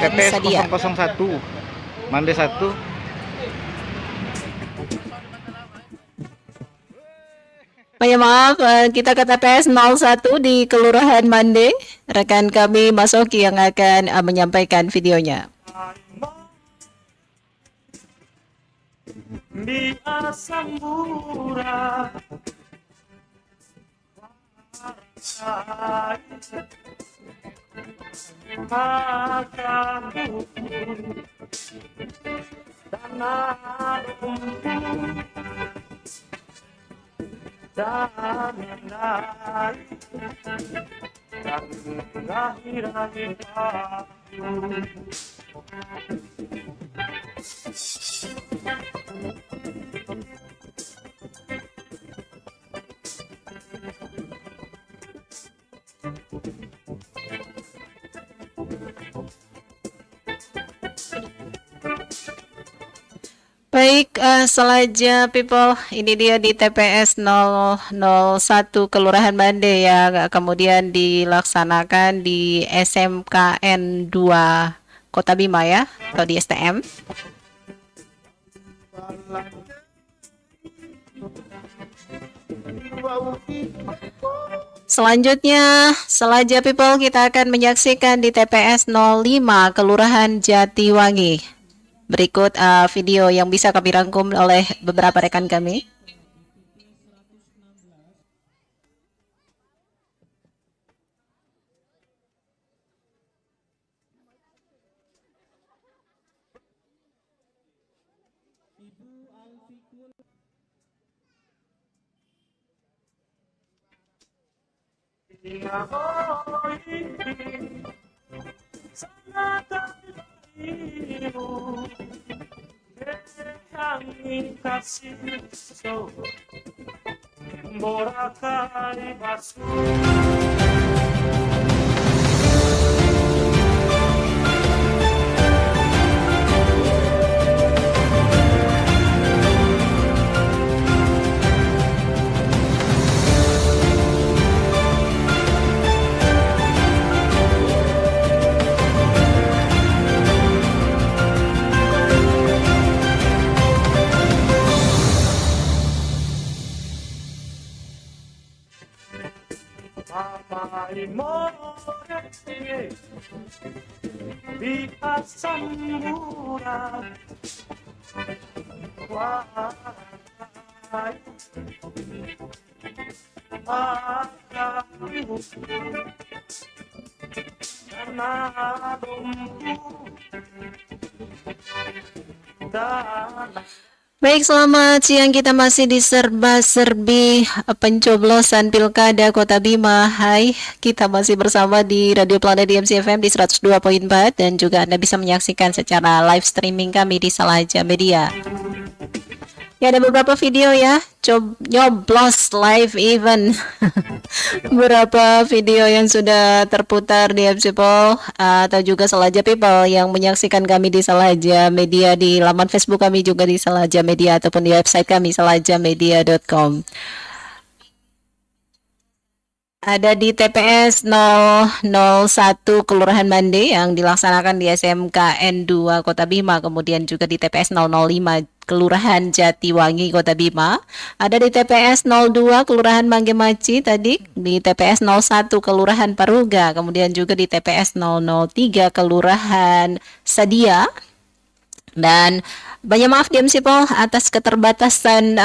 Speaker 3: TPS
Speaker 1: Sadia.
Speaker 3: 001 Mande 1.
Speaker 1: Oh ya maaf, kita ke TPS 01 di Kelurahan Mande. Rekan kami Mas Oki yang akan menyampaikan videonya.
Speaker 2: Biasa murah
Speaker 1: Baik, Salaja people, ini dia di TPS 001 Kelurahan Mande yang kemudian dilaksanakan di SMKN 2 Kota Bima ya, atau di STM. Selanjutnya, Salaja people, kita akan menyaksikan di TPS 05 Kelurahan Jatiwangi. Berikut video yang bisa kami rangkum oleh beberapa rekan kami. Baik, selamat siang. Kita masih di serba-serbi pencoblosan Pilkada Kota Bima. Hai, kita masih bersama di Radio Plana DMC FM di 102.4 dan juga Anda bisa menyaksikan secara live streaming kami di Salaja Media. Ya, ada beberapa video ya, nyoblos live event. Beberapa video yang sudah terputar di MC People atau juga Salaja People yang menyaksikan kami di Salaja Media, di laman Facebook kami juga di Salaja Media ataupun di website kami salajamedia.com. Ada di TPS 001 Kelurahan Mande yang dilaksanakan di SMKN 2 Kota Bima, kemudian juga di TPS 005 Kelurahan Jatiwangi Kota Bima, ada di TPS 02 Kelurahan Manggemaci tadi, di TPS 01 Kelurahan Paruga, kemudian juga di TPS 003 Kelurahan Sadia. Dan banyak maaf di MCPol atas keterbatasan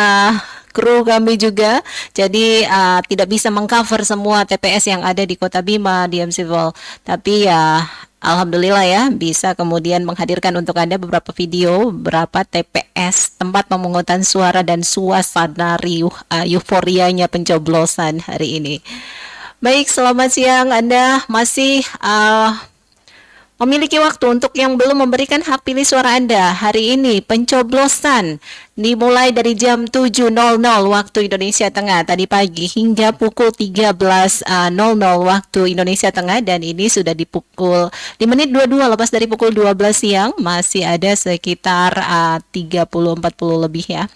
Speaker 1: kru kami juga, jadi tidak bisa mengcover semua TPS yang ada di Kota Bima di MCPol. Tapi ya alhamdulillah ya bisa kemudian menghadirkan untuk Anda beberapa video, beberapa TPS tempat pemungutan suara dan suasana riuh euforianya pencoblosan hari ini. Baik, selamat siang. Anda masih memiliki waktu untuk yang belum memberikan hak pilih suara Anda. Hari ini pencoblosan dimulai dari jam 7.00 waktu Indonesia Tengah tadi pagi hingga pukul 13.00 waktu Indonesia Tengah, dan ini sudah di menit 22 lepas dari pukul 12 siang. Masih ada sekitar 30-40 lebih ya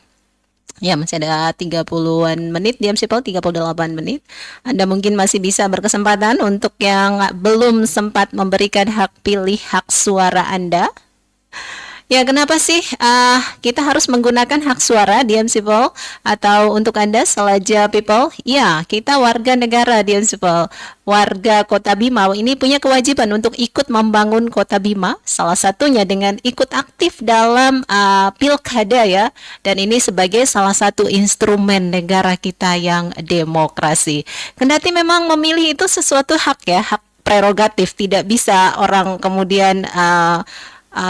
Speaker 1: Ya, masih ada 30-an menit, diam sipol 38 menit. Anda mungkin masih bisa berkesempatan untuk yang belum sempat memberikan hak pilih, hak suara Anda. Ya, kenapa sih kita harus menggunakan hak suara, diam sipol? Atau untuk Anda, Salaja people? Ya, kita warga negara, diam sipol. Warga Kota Bima ini punya kewajiban untuk ikut membangun Kota Bima, salah satunya dengan ikut aktif dalam pilkada ya. Dan ini sebagai salah satu instrumen negara kita yang demokrasi. Kendati memang memilih itu sesuatu hak ya, hak prerogatif, tidak bisa orang kemudian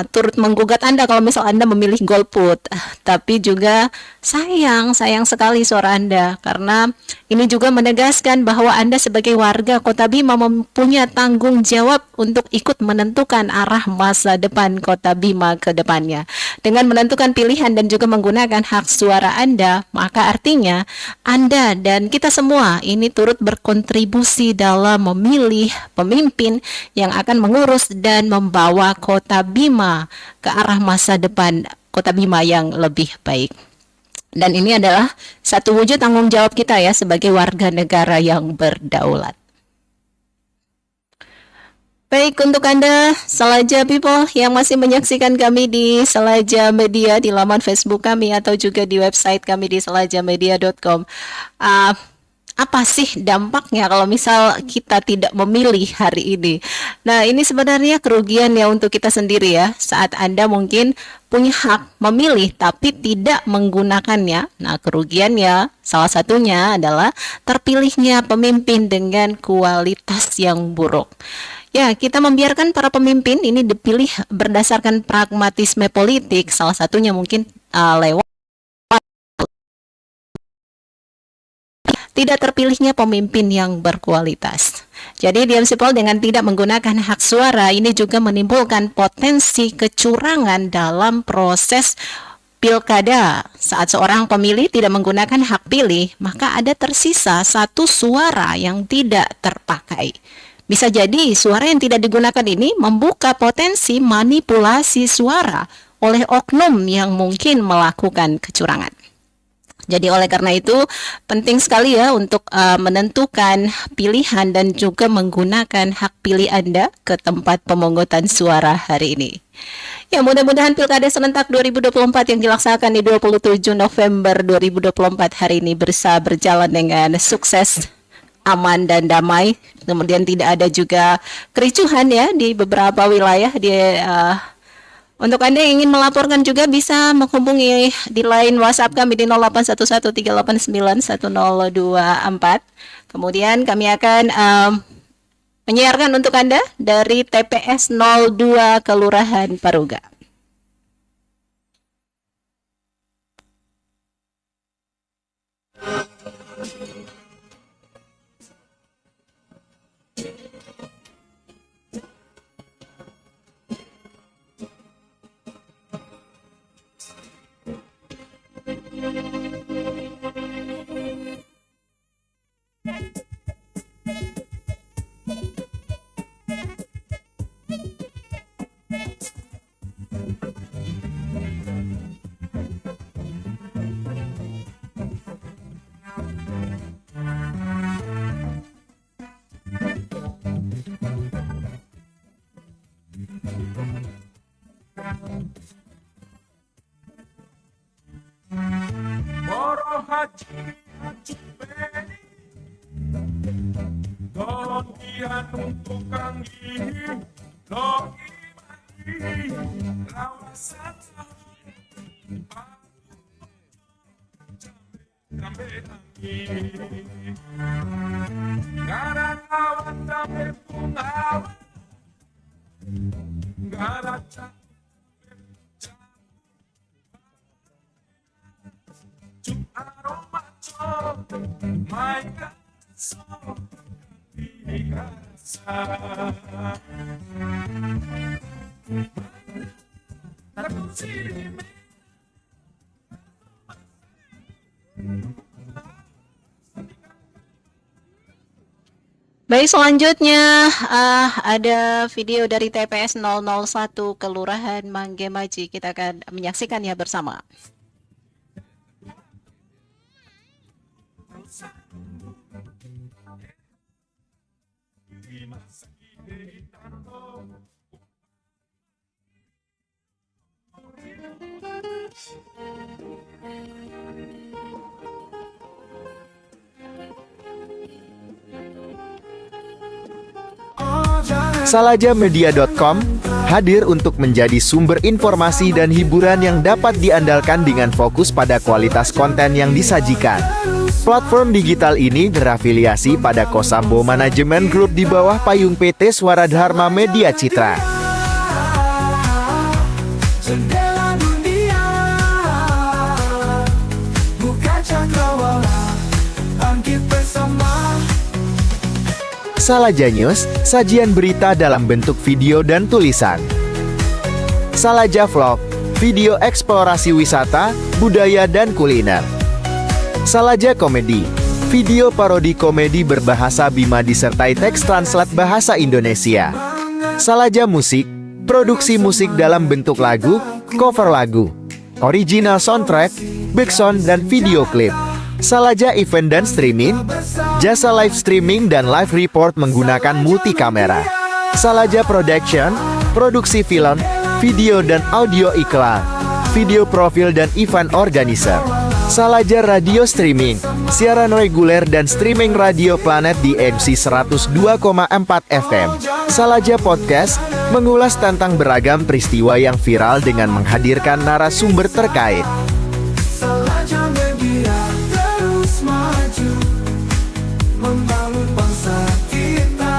Speaker 1: turut menggugat Anda kalau misal Anda memilih golput. Tapi juga sayang sekali suara Anda, karena ini juga menegaskan bahwa Anda sebagai warga Kota Bima mempunyai tanggung jawab untuk ikut menentukan arah masa depan Kota Bima ke depannya. Dengan menentukan pilihan dan juga menggunakan hak suara Anda, maka artinya Anda dan kita semua ini turut berkontribusi dalam memilih pemimpin yang akan mengurus dan membawa Kota Bima ke arah masa depan Kota Bima yang lebih baik. Dan ini adalah satu wujud tanggung jawab kita ya sebagai warga negara yang berdaulat. Baik, untuk Anda Salaja people yang masih menyaksikan kami di Salaja Media, di laman Facebook kami atau juga di website kami di salajamedia.com. Apa sih dampaknya kalau misal kita tidak memilih hari ini? Nah, ini sebenarnya kerugian ya untuk kita sendiri ya. Saat Anda mungkin punya hak memilih tapi tidak menggunakannya. Nah, kerugiannya salah satunya adalah terpilihnya pemimpin dengan kualitas yang buruk. Ya, kita membiarkan para pemimpin ini dipilih berdasarkan pragmatisme politik, salah satunya mungkin lewat tidak terpilihnya pemimpin yang berkualitas. Jadi diam sipol dengan tidak menggunakan hak suara ini juga menimbulkan potensi kecurangan dalam proses pilkada. Saat seorang pemilih tidak menggunakan hak pilih, maka ada tersisa satu suara yang tidak terpakai. Bisa jadi suara yang tidak digunakan ini membuka potensi manipulasi suara oleh oknum yang mungkin melakukan kecurangan. Jadi oleh karena itu penting sekali ya untuk menentukan pilihan dan juga menggunakan hak pilih Anda ke tempat pemungutan suara hari ini. Ya, mudah-mudahan Pilkada Serentak 2024 yang dilaksanakan di 27 November 2024 hari ini bisa berjalan dengan sukses, aman dan damai. Kemudian tidak ada juga kericuhan ya di beberapa wilayah di untuk Anda yang ingin melaporkan juga bisa menghubungi di line WhatsApp kami di 0811389124. Kemudian kami akan menyiarkan untuk Anda dari TPS 02 Kelurahan Paruga.
Speaker 2: Moro haji beni Don kian tukang gini Logi mati Lawasan Jambe tangi Garang lawan jambe pungawan Garaca aroma my God, so
Speaker 1: Baik, selanjutnya ada video dari TPS 001 Kelurahan Manggemaji. Kita akan menyaksikannya bersama.
Speaker 11: Salajamedia.com hadir untuk menjadi sumber informasi dan hiburan yang dapat diandalkan dengan fokus pada kualitas konten yang disajikan. Platform digital ini berafiliasi pada Kosambo Manajemen Group di bawah payung PT Swara Dharma Media Citra.
Speaker 2: Jendela dunia, buka cakrawala, bangkit bersama.
Speaker 11: Salaja News, sajian berita dalam bentuk video dan tulisan. Salaja Vlog, video eksplorasi wisata, budaya dan kuliner. Salaja Komedi, video parodi komedi berbahasa Bima disertai teks translate bahasa Indonesia. Salaja Musik, produksi musik dalam bentuk lagu, cover lagu, original soundtrack, backsound dan video klip. Salaja Event dan Streaming, jasa live streaming dan live report menggunakan multi kamera. Salaja Production, produksi film, video dan audio iklan, video profil dan event organizer. Salaja Radio Streaming, siaran reguler dan streaming radio planet di MC 102,4 FM. Salaja Podcast, mengulas tentang beragam peristiwa yang viral dengan menghadirkan narasumber terkait.
Speaker 2: Salaja Media terus maju, membangun bangsa kita.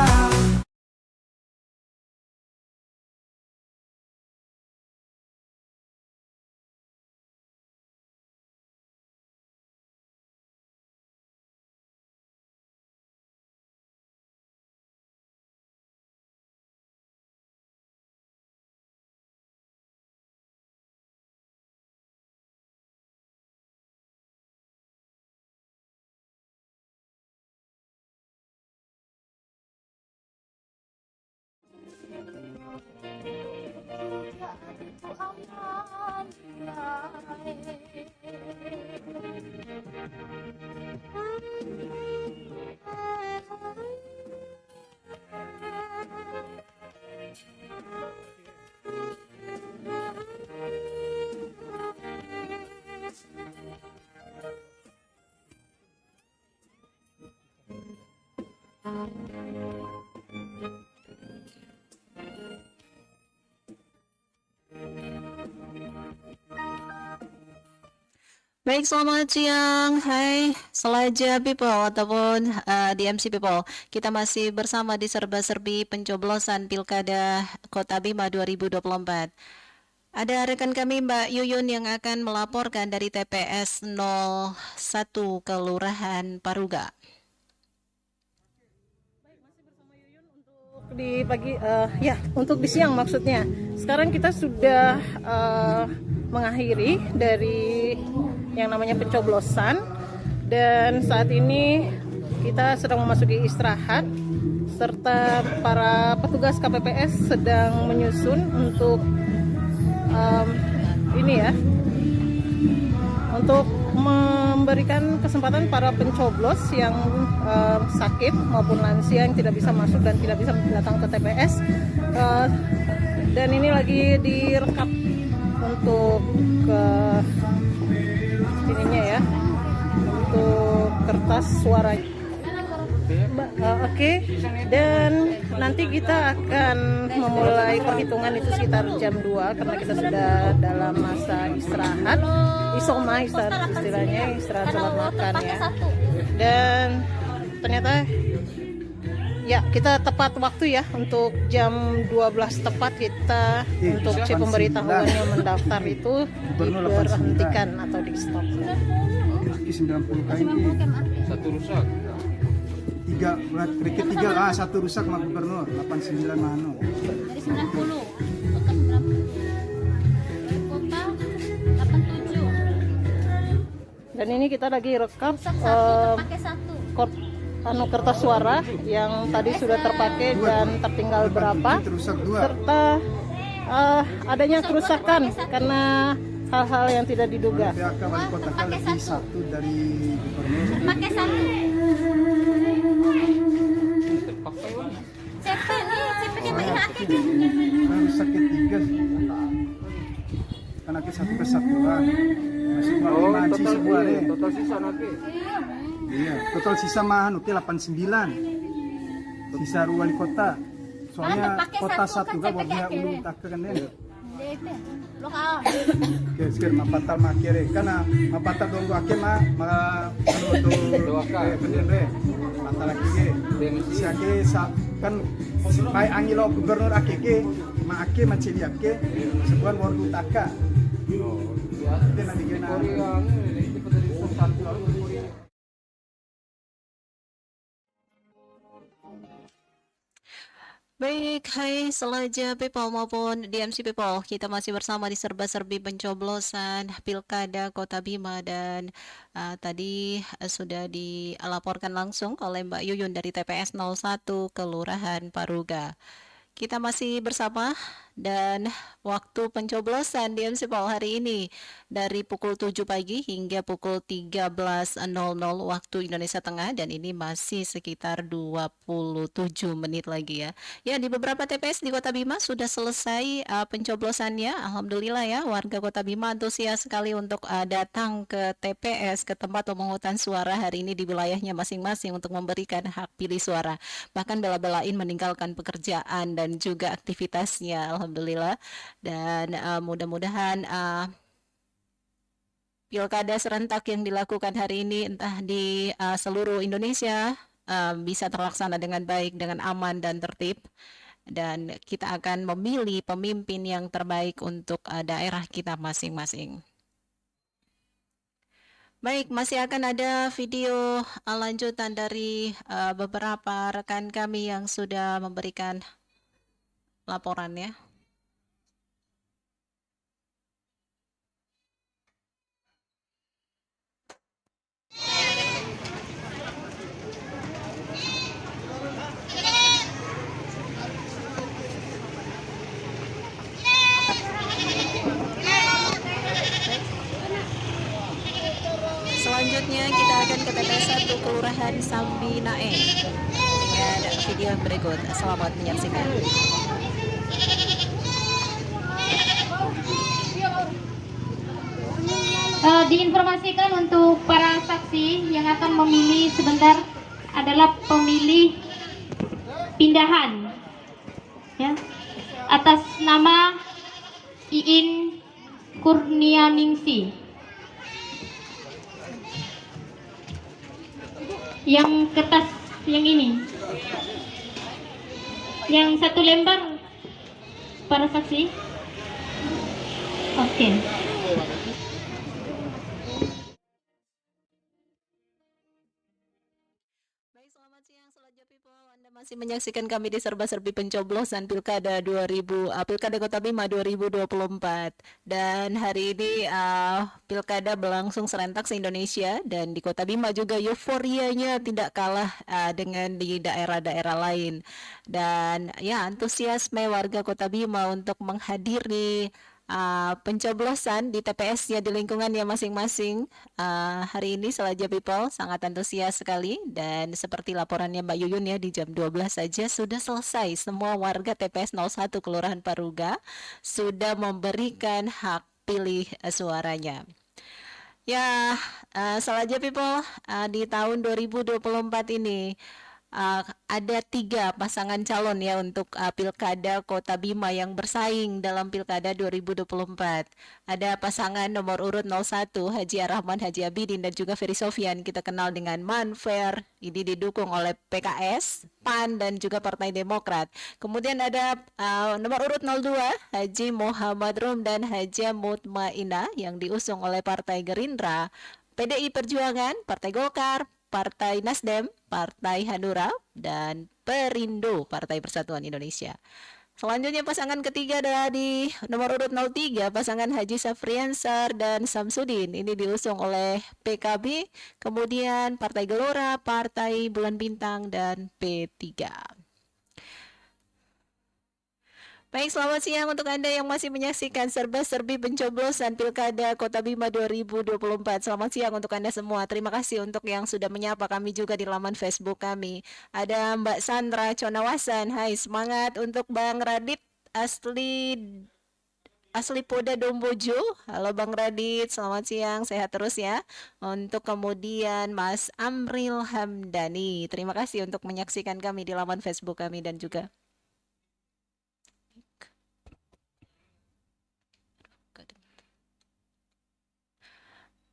Speaker 1: Baik, selamat siang. Hai, Salaja People ataupun DMC People. Kita masih bersama di serba-serbi pencoblosan Pilkada Kota Bima 2024. Ada rekan kami Mbak Yuyun yang akan melaporkan dari TPS 01 Kelurahan Paruga.
Speaker 7: Di pagi, untuk di siang maksudnya. Sekarang kita sudah mengakhiri dari yang namanya pencoblosan dan saat ini kita sedang memasuki istirahat serta para petugas KPPS sedang menyusun untuk untuk memberikan kesempatan para pencoblos yang sakit maupun lansia yang tidak bisa masuk dan tidak bisa datang ke TPS dan ini lagi direkap untuk untuk kertas suara. Dan nanti kita akan memulai perhitungan itu sekitar jam 2 karena kita sudah dalam masa istirahat, isoma istilahnya, istirahat sholat makan ya. Dan ternyata ya kita tepat waktu ya untuk jam 12 tepat kita untuk C pemberitahuan yang mendaftar itu diberhentikan atau di stop.
Speaker 8: 90 kali satu rusak. 3 berat kriket 3 satu rusak mak gubernur 89 mano.
Speaker 9: Dari 90 total berapa? Kota 87.
Speaker 7: Dan ini kita lagi rekam
Speaker 9: Pakai satu.
Speaker 7: Kertas suara yang tadi sudah terpakai dan tertinggal berapa serta adanya kerusakan karena hal-hal yang tidak diduga.
Speaker 8: PHK wali kota kan
Speaker 9: Pakai
Speaker 8: lebih
Speaker 9: satu.
Speaker 8: satu dari gubernur.
Speaker 9: Pakai satu. Cepet nih, cepet kita haki.
Speaker 8: Baru sakit 3 kan lagi satu kesatuan masih mau manci sebuah deh.
Speaker 3: Total sisa nanti.
Speaker 8: Iya, total sisa mah anu 89. Sisa wali kota. Soalnya
Speaker 9: pakai
Speaker 8: kota
Speaker 9: satu
Speaker 8: satu
Speaker 9: kan
Speaker 8: kan buat dia
Speaker 9: CPKK.
Speaker 8: ulu tak kan deh.
Speaker 9: Lo kau.
Speaker 8: Sekir mapatal makere kana mapatal donggo ake ma anu do bener deh. Matal ake ge. Si ake kan pai angilo gubernur ake ge ma ake macili ake sebuah wardu taka. Dia nanti gena.
Speaker 1: Baik, hai Selaja People maupun DMC People, kita masih bersama di serba-serbi pencoblosan Pilkada Kota Bima dan tadi sudah dilaporkan langsung oleh Mbak Yuyun dari TPS 01 Kelurahan Paruga. Kita masih bersama dan waktu pencoblosan DMC People hari ini dari pukul 7 pagi hingga pukul 13.00 waktu Indonesia Tengah dan ini masih sekitar 27 menit lagi ya. Ya, di beberapa TPS di Kota Bima sudah selesai pencoblosannya. Alhamdulillah ya, warga Kota Bima antusias sekali untuk datang ke TPS, ke tempat pemungutan suara hari ini di wilayahnya masing-masing untuk memberikan hak pilih suara. Bahkan bela-belain meninggalkan pekerjaan dan juga aktivitasnya. Alhamdulillah. Dan mudah-mudahan pilkada serentak yang dilakukan hari ini entah di seluruh Indonesia bisa terlaksana dengan baik, dengan aman dan tertib. Dan kita akan memilih pemimpin yang terbaik untuk daerah kita masing-masing. Baik, masih akan ada video lanjutan dari beberapa rekan kami yang sudah memberikan laporannya. Selanjutnya kita akan ke TPS 1 Kelurahan Sambinae dengan video yang berikut. Selamat menyaksikan.
Speaker 9: Diinformasikan untuk para saksi yang akan memilih sebentar adalah pemilih pindahan ya, atas nama Iin Kurnianingsi. Yang kertas yang ini, yang satu lembar para saksi. Oke.
Speaker 1: Baik, selamat siang Selaja People. Anda masih menyaksikan kami di serba-serbi pencoblosan Pilkada Pilkada Kota Bima 2024. Dan hari ini Pilkada berlangsung serentak se-Indonesia dan di Kota Bima juga euforianya tidak kalah dengan di daerah-daerah lain. Dan ya, antusiasme warga Kota Bima untuk menghadiri pencoblosan di TPS-nya di lingkungannya masing-masing. Hari ini Selaja People sangat antusias sekali dan seperti laporannya Mbak Yuyun ya, di jam 12 saja sudah selesai. Semua warga TPS 01 Kelurahan Paruga sudah memberikan hak pilih suaranya. Ya, Selaja People, di tahun 2024 ini ada 3 pasangan calon ya untuk Pilkada Kota Bima yang bersaing dalam Pilkada 2024. Ada pasangan nomor urut 01 Haji Arrahman Haji Abidin dan juga Ferry Sofian, kita kenal dengan Manfer. Ini didukung oleh PKS, PAN dan juga Partai Demokrat. Kemudian ada nomor urut 02 Haji Muhammad Rum dan Haja Mutmainah yang diusung oleh Partai Gerindra, PDI Perjuangan, Partai Golkar, Partai Nasdem, Partai Hanura, dan Perindo, Partai Persatuan Indonesia. Selanjutnya pasangan ketiga adalah di nomor urut 03, pasangan Haji Safriansar dan Samsudin. Ini diusung oleh PKB, kemudian Partai Gelora, Partai Bulan Bintang, dan P3. Baik, selamat siang untuk Anda yang masih menyaksikan serba-serbi pencoblosan Pilkada Kota Bima 2024. Selamat siang untuk Anda semua. Terima kasih untuk yang sudah menyapa kami juga di laman Facebook kami. Ada Mbak Sandra Conawasan. Hai, semangat untuk Bang Radit asli Poda Dombojo. Halo Bang Radit, selamat siang, sehat terus ya. Untuk kemudian Mas Amril Hamdani. Terima kasih untuk menyaksikan kami di laman Facebook kami dan juga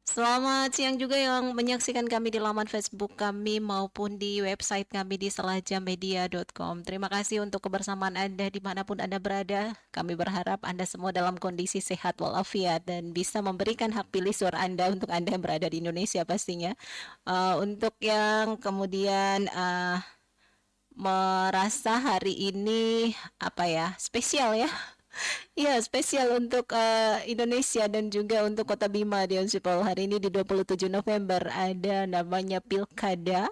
Speaker 1: selamat siang juga yang menyaksikan kami di laman Facebook kami maupun di website kami di selajamedia.com. Terima kasih untuk kebersamaan Anda dimanapun Anda berada. Kami berharap Anda semua dalam kondisi sehat walafiat dan bisa memberikan hak pilih suara Anda untuk Anda yang berada di Indonesia pastinya. Untuk yang kemudian merasa hari ini apa ya, spesial ya. Iya, spesial untuk Indonesia dan juga untuk Kota Bima di Unsipol. Hari ini di 27 November ada namanya Pilkada,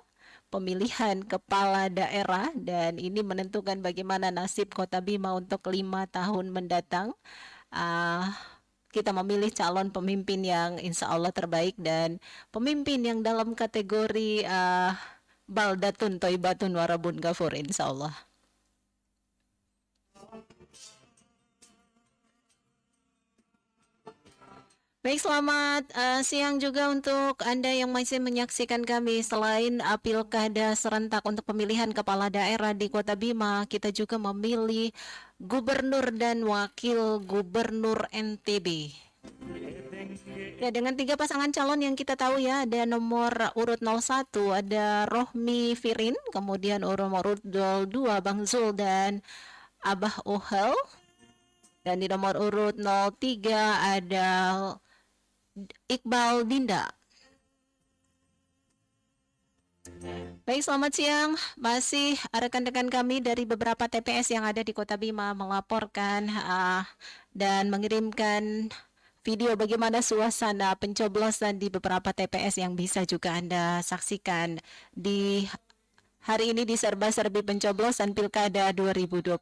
Speaker 1: pemilihan kepala daerah, dan ini menentukan bagaimana nasib Kota Bima untuk 5 tahun mendatang. Kita memilih calon pemimpin yang insya Allah terbaik dan pemimpin yang dalam kategori Baldatun Toibatun Warabun Gafur insya Allah. Baik, selamat siang juga untuk Anda yang masih menyaksikan kami. Selain pilkada serentak untuk pemilihan kepala daerah di Kota Bima, kita juga memilih gubernur dan wakil gubernur NTB. Ya, dengan 3 pasangan calon yang kita tahu ya, ada nomor urut 01, ada Rohmi Firin, kemudian nomor urut 02, Bang Zul dan Abah Ohel. Dan di nomor urut 03 ada Iqbal Dinda. Baik, selamat siang. Masih rekan-rekan kami dari beberapa TPS yang ada di Kota Bima melaporkan dan mengirimkan video bagaimana suasana pencoblosan di beberapa TPS yang bisa juga Anda saksikan di hari ini di serba-serbi pencoblosan Pilkada 2024.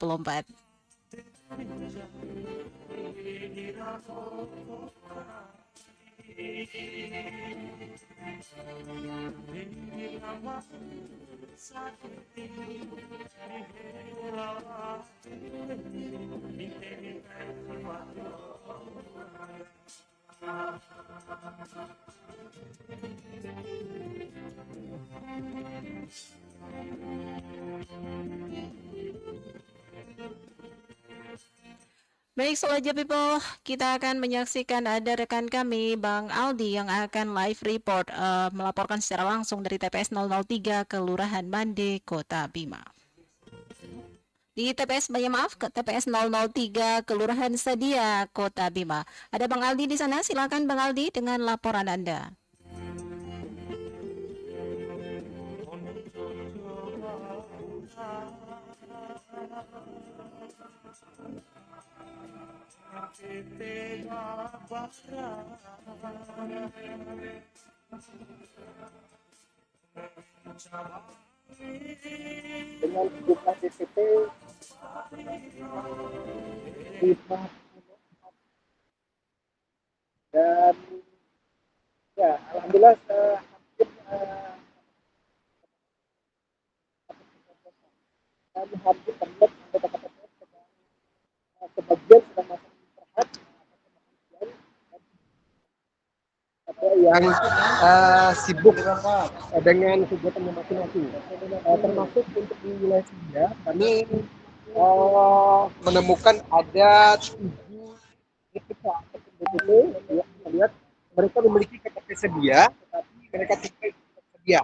Speaker 1: Baik, Solaja People, kita akan menyaksikan ada rekan kami, Bang Aldi, yang akan live report melaporkan secara langsung dari TPS 003 Kelurahan Mande, Kota Bima. Di TPS, maaf, ke TPS 003 Kelurahan Sadia, Kota Bima. Ada Bang Aldi di sana, silakan Bang Aldi dengan laporan Anda.
Speaker 8: Dengan buka DPT 5 dan ya alhamdulillah hampir kami hampir terlihat anggota KPPS sebagian sudah masuk istirahat, ada yang sibuk dengan kegiatan masing-masing. Termasuk untuk di wilayah Sadia, kami menemukan ada 7 DPK ataupun DPP yang kita lihat mereka memiliki KTP sedia, tetapi mereka tidak sedia,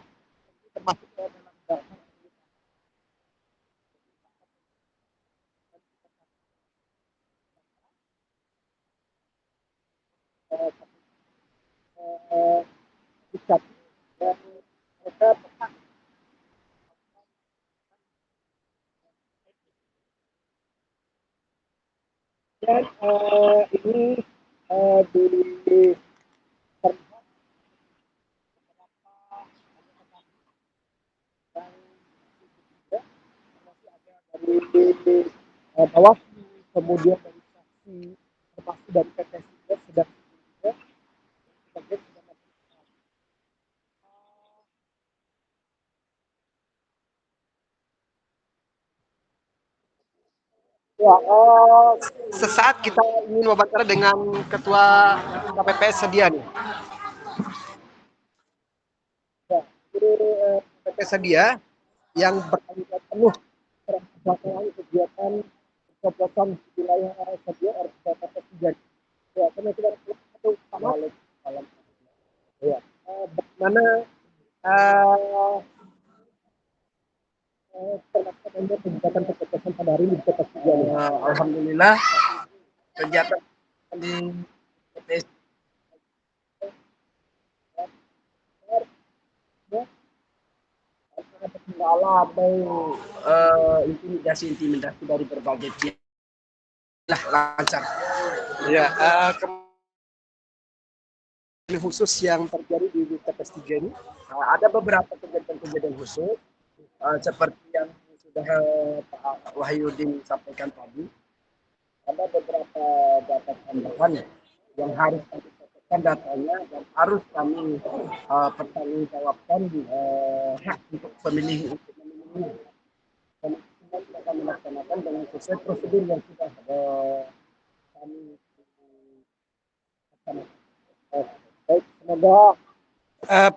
Speaker 8: termasuk dalam daftar dicat dan mereka berhak dan ini di dari Bawaslu
Speaker 6: kemudian dari saksi termasuk dari PTS juga sedang sebagai ya, sesaat kita ingin wawancara dengan Ketua KPPS sedia nih. Ya, jadi KPPS sedia yang bertanggung jawab penuh terhadap pelaksanaan kegiatan pencoblosan di wilayah sedia RT sedia. Ya, karena kita satu sama. Ya, bagaimana terlaksana kegiatan pencoblosan pada hari ini di kota sedia? Alhamdulillah kegiatan PPS kendala atau intimidasi dari berbagai pihak lancar. Ya, khusus yang terjadi di TPS 3 ini ada beberapa kejadian khusus seperti yang sudah Pak Wahyudin sampaikan tadi. Ada beberapa data tambahan yang harus kami tetapkan datanya dan harus kami pertanggungjawabkan hak untuk pemilih untuk memilih. Dan kita akan melaksanakan dengan sesuai prosedur yang sudah kami laksanakan. Baik, semoga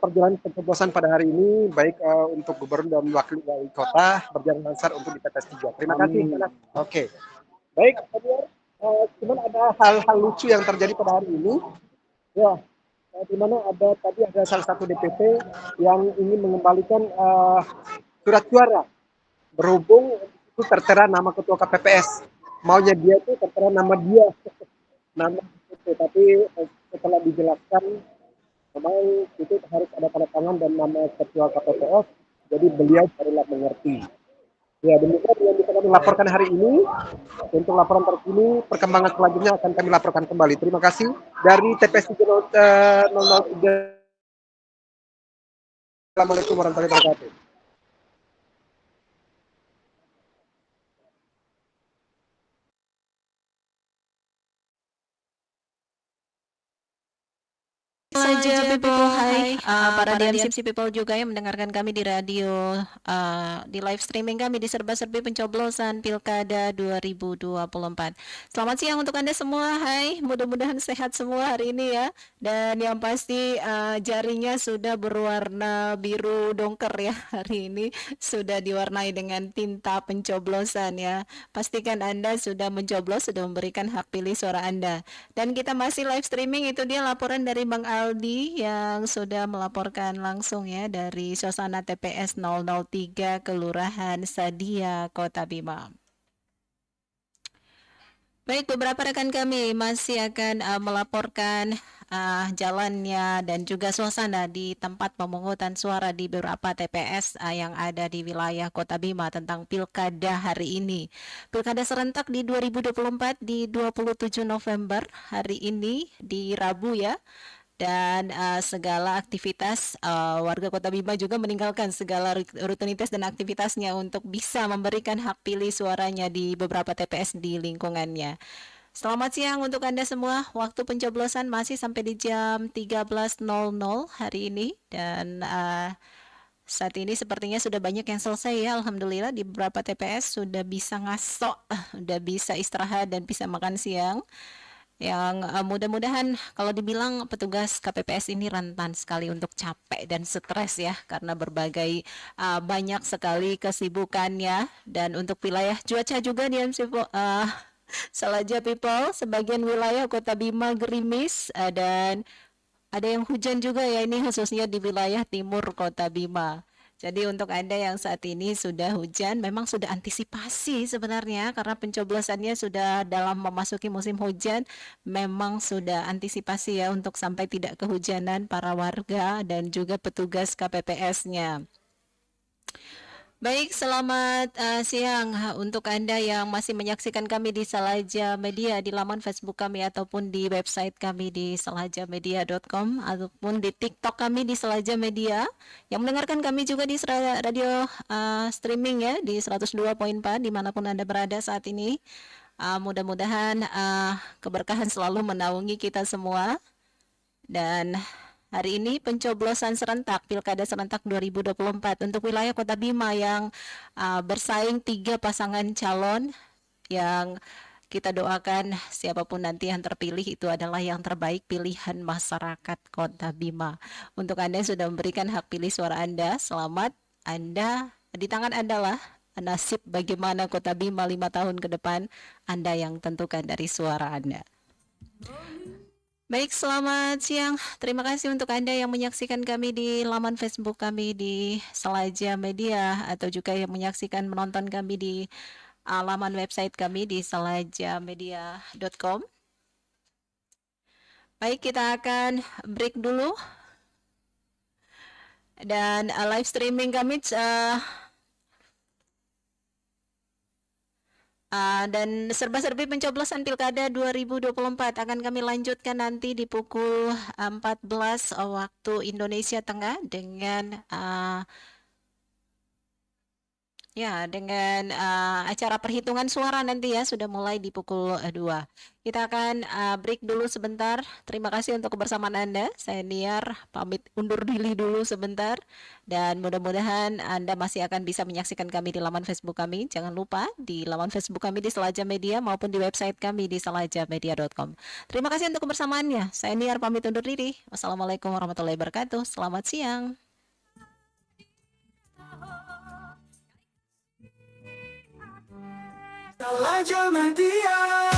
Speaker 6: perjalanan pencoblosan pada hari ini baik untuk gubernur dan wakil wali kota berjalan lancar untuk di TPS 3. Terima kasih. Oke. Baik, cuman ada hal-hal lucu yang terjadi pada hari ini. Ya, di mana tadi ada salah satu DPP yang ingin mengembalikan surat suara. Berhubung itu tertera nama ketua KPPS. Maunya dia itu tertera nama dia. Nama DPP, tapi setelah dijelaskan memang itu harus ada tanda tangan dan nama ketua KPPS. Jadi beliau barulah mengerti. Ya, demikian yang bisa kami laporkan hari ini. Untuk laporan terkini, perkembangan selanjutnya akan kami laporkan kembali. Terima kasih dari TPS 003. Assalamualaikum warahmatullahi wabarakatuh.
Speaker 1: Saja people, hai para DMC people juga yang mendengarkan kami di radio, di live streaming kami di serba-serbi pencoblosan Pilkada 2024. Selamat siang untuk Anda semua, hai, mudah-mudahan sehat semua hari ini ya. Dan yang pasti jarinya sudah berwarna biru dongker ya, hari ini sudah diwarnai dengan tinta pencoblosan ya. Pastikan Anda sudah mencoblos, sudah memberikan hak pilih suara Anda. Dan kita masih live streaming, itu dia laporan dari Bang Aldi yang sudah melaporkan langsung ya dari suasana TPS 003 Kelurahan Sadia, Kota Bima. Baik, beberapa rekan kami masih akan melaporkan jalannya dan juga suasana di tempat pemungutan suara di beberapa TPS yang ada di wilayah Kota Bima tentang pilkada hari ini. Pilkada serentak di 2024 di 27 November hari ini di Rabu ya. Dan segala aktivitas warga Kota Bima juga meninggalkan segala rutinitas dan aktivitasnya untuk bisa memberikan hak pilih suaranya di beberapa TPS di lingkungannya. Selamat siang untuk Anda semua. Waktu pencoblosan masih sampai di jam 13.00 hari ini. Dan saat ini sepertinya sudah banyak yang selesai ya. Alhamdulillah di beberapa TPS sudah bisa ngasok, sudah bisa istirahat dan bisa makan siang. Yang mudah-mudahan kalau dibilang petugas KPPS ini rentan sekali untuk capek dan stres ya karena berbagai banyak sekali kesibukannya. Dan untuk wilayah cuaca juga nih Salaja people, sebagian wilayah Kota Bima gerimis dan ada yang hujan juga ya, ini khususnya di wilayah timur Kota Bima. Jadi untuk Anda yang saat ini sudah hujan, memang sudah antisipasi sebenarnya karena pencoblosannya sudah dalam memasuki musim hujan, memang sudah antisipasi ya untuk sampai tidak kehujanan para warga dan juga petugas KPPS-nya. Baik, selamat siang untuk Anda yang masih menyaksikan kami di Salaja Media, di laman Facebook kami ataupun di website kami di salajamedia.com ataupun di TikTok kami di Salaja Media, yang mendengarkan kami juga di radio streaming ya di 102.4 dimanapun Anda berada saat ini. Mudah-mudahan keberkahan selalu menaungi kita semua. Dan hari ini pencoblosan serentak Pilkada Serentak 2024 untuk wilayah Kota Bima yang bersaing 3 pasangan calon yang kita doakan siapapun nanti yang terpilih itu adalah yang terbaik pilihan masyarakat Kota Bima. Untuk Anda yang sudah memberikan hak pilih suara Anda, selamat. Anda, di tangan Anda lah nasib bagaimana Kota Bima 5 tahun ke depan, Anda yang tentukan dari suara Anda. Baik, selamat siang. Terima kasih untuk Anda yang menyaksikan kami di laman Facebook kami di Salaja Media, atau juga yang menyaksikan menonton kami di laman website kami di salajamedia.com. Baik, kita akan break dulu. Dan live streaming kami dan serba-serbi pencoblosan Pilkada 2024 akan kami lanjutkan nanti di pukul 14 waktu Indonesia Tengah dengan dengan acara perhitungan suara nanti ya, sudah mulai di pukul 2. Kita akan break dulu sebentar. Terima kasih untuk kebersamaan Anda. Saya Niar pamit undur diri dulu sebentar, dan mudah-mudahan Anda masih akan bisa menyaksikan kami di laman Facebook kami. Jangan lupa di laman Facebook kami di Salaja Media maupun di website kami di salajamedia.com. Terima kasih untuk kebersamaannya. Saya Niar pamit undur diri. Wassalamualaikum warahmatullahi wabarakatuh. Selamat siang.
Speaker 2: Salaja Media.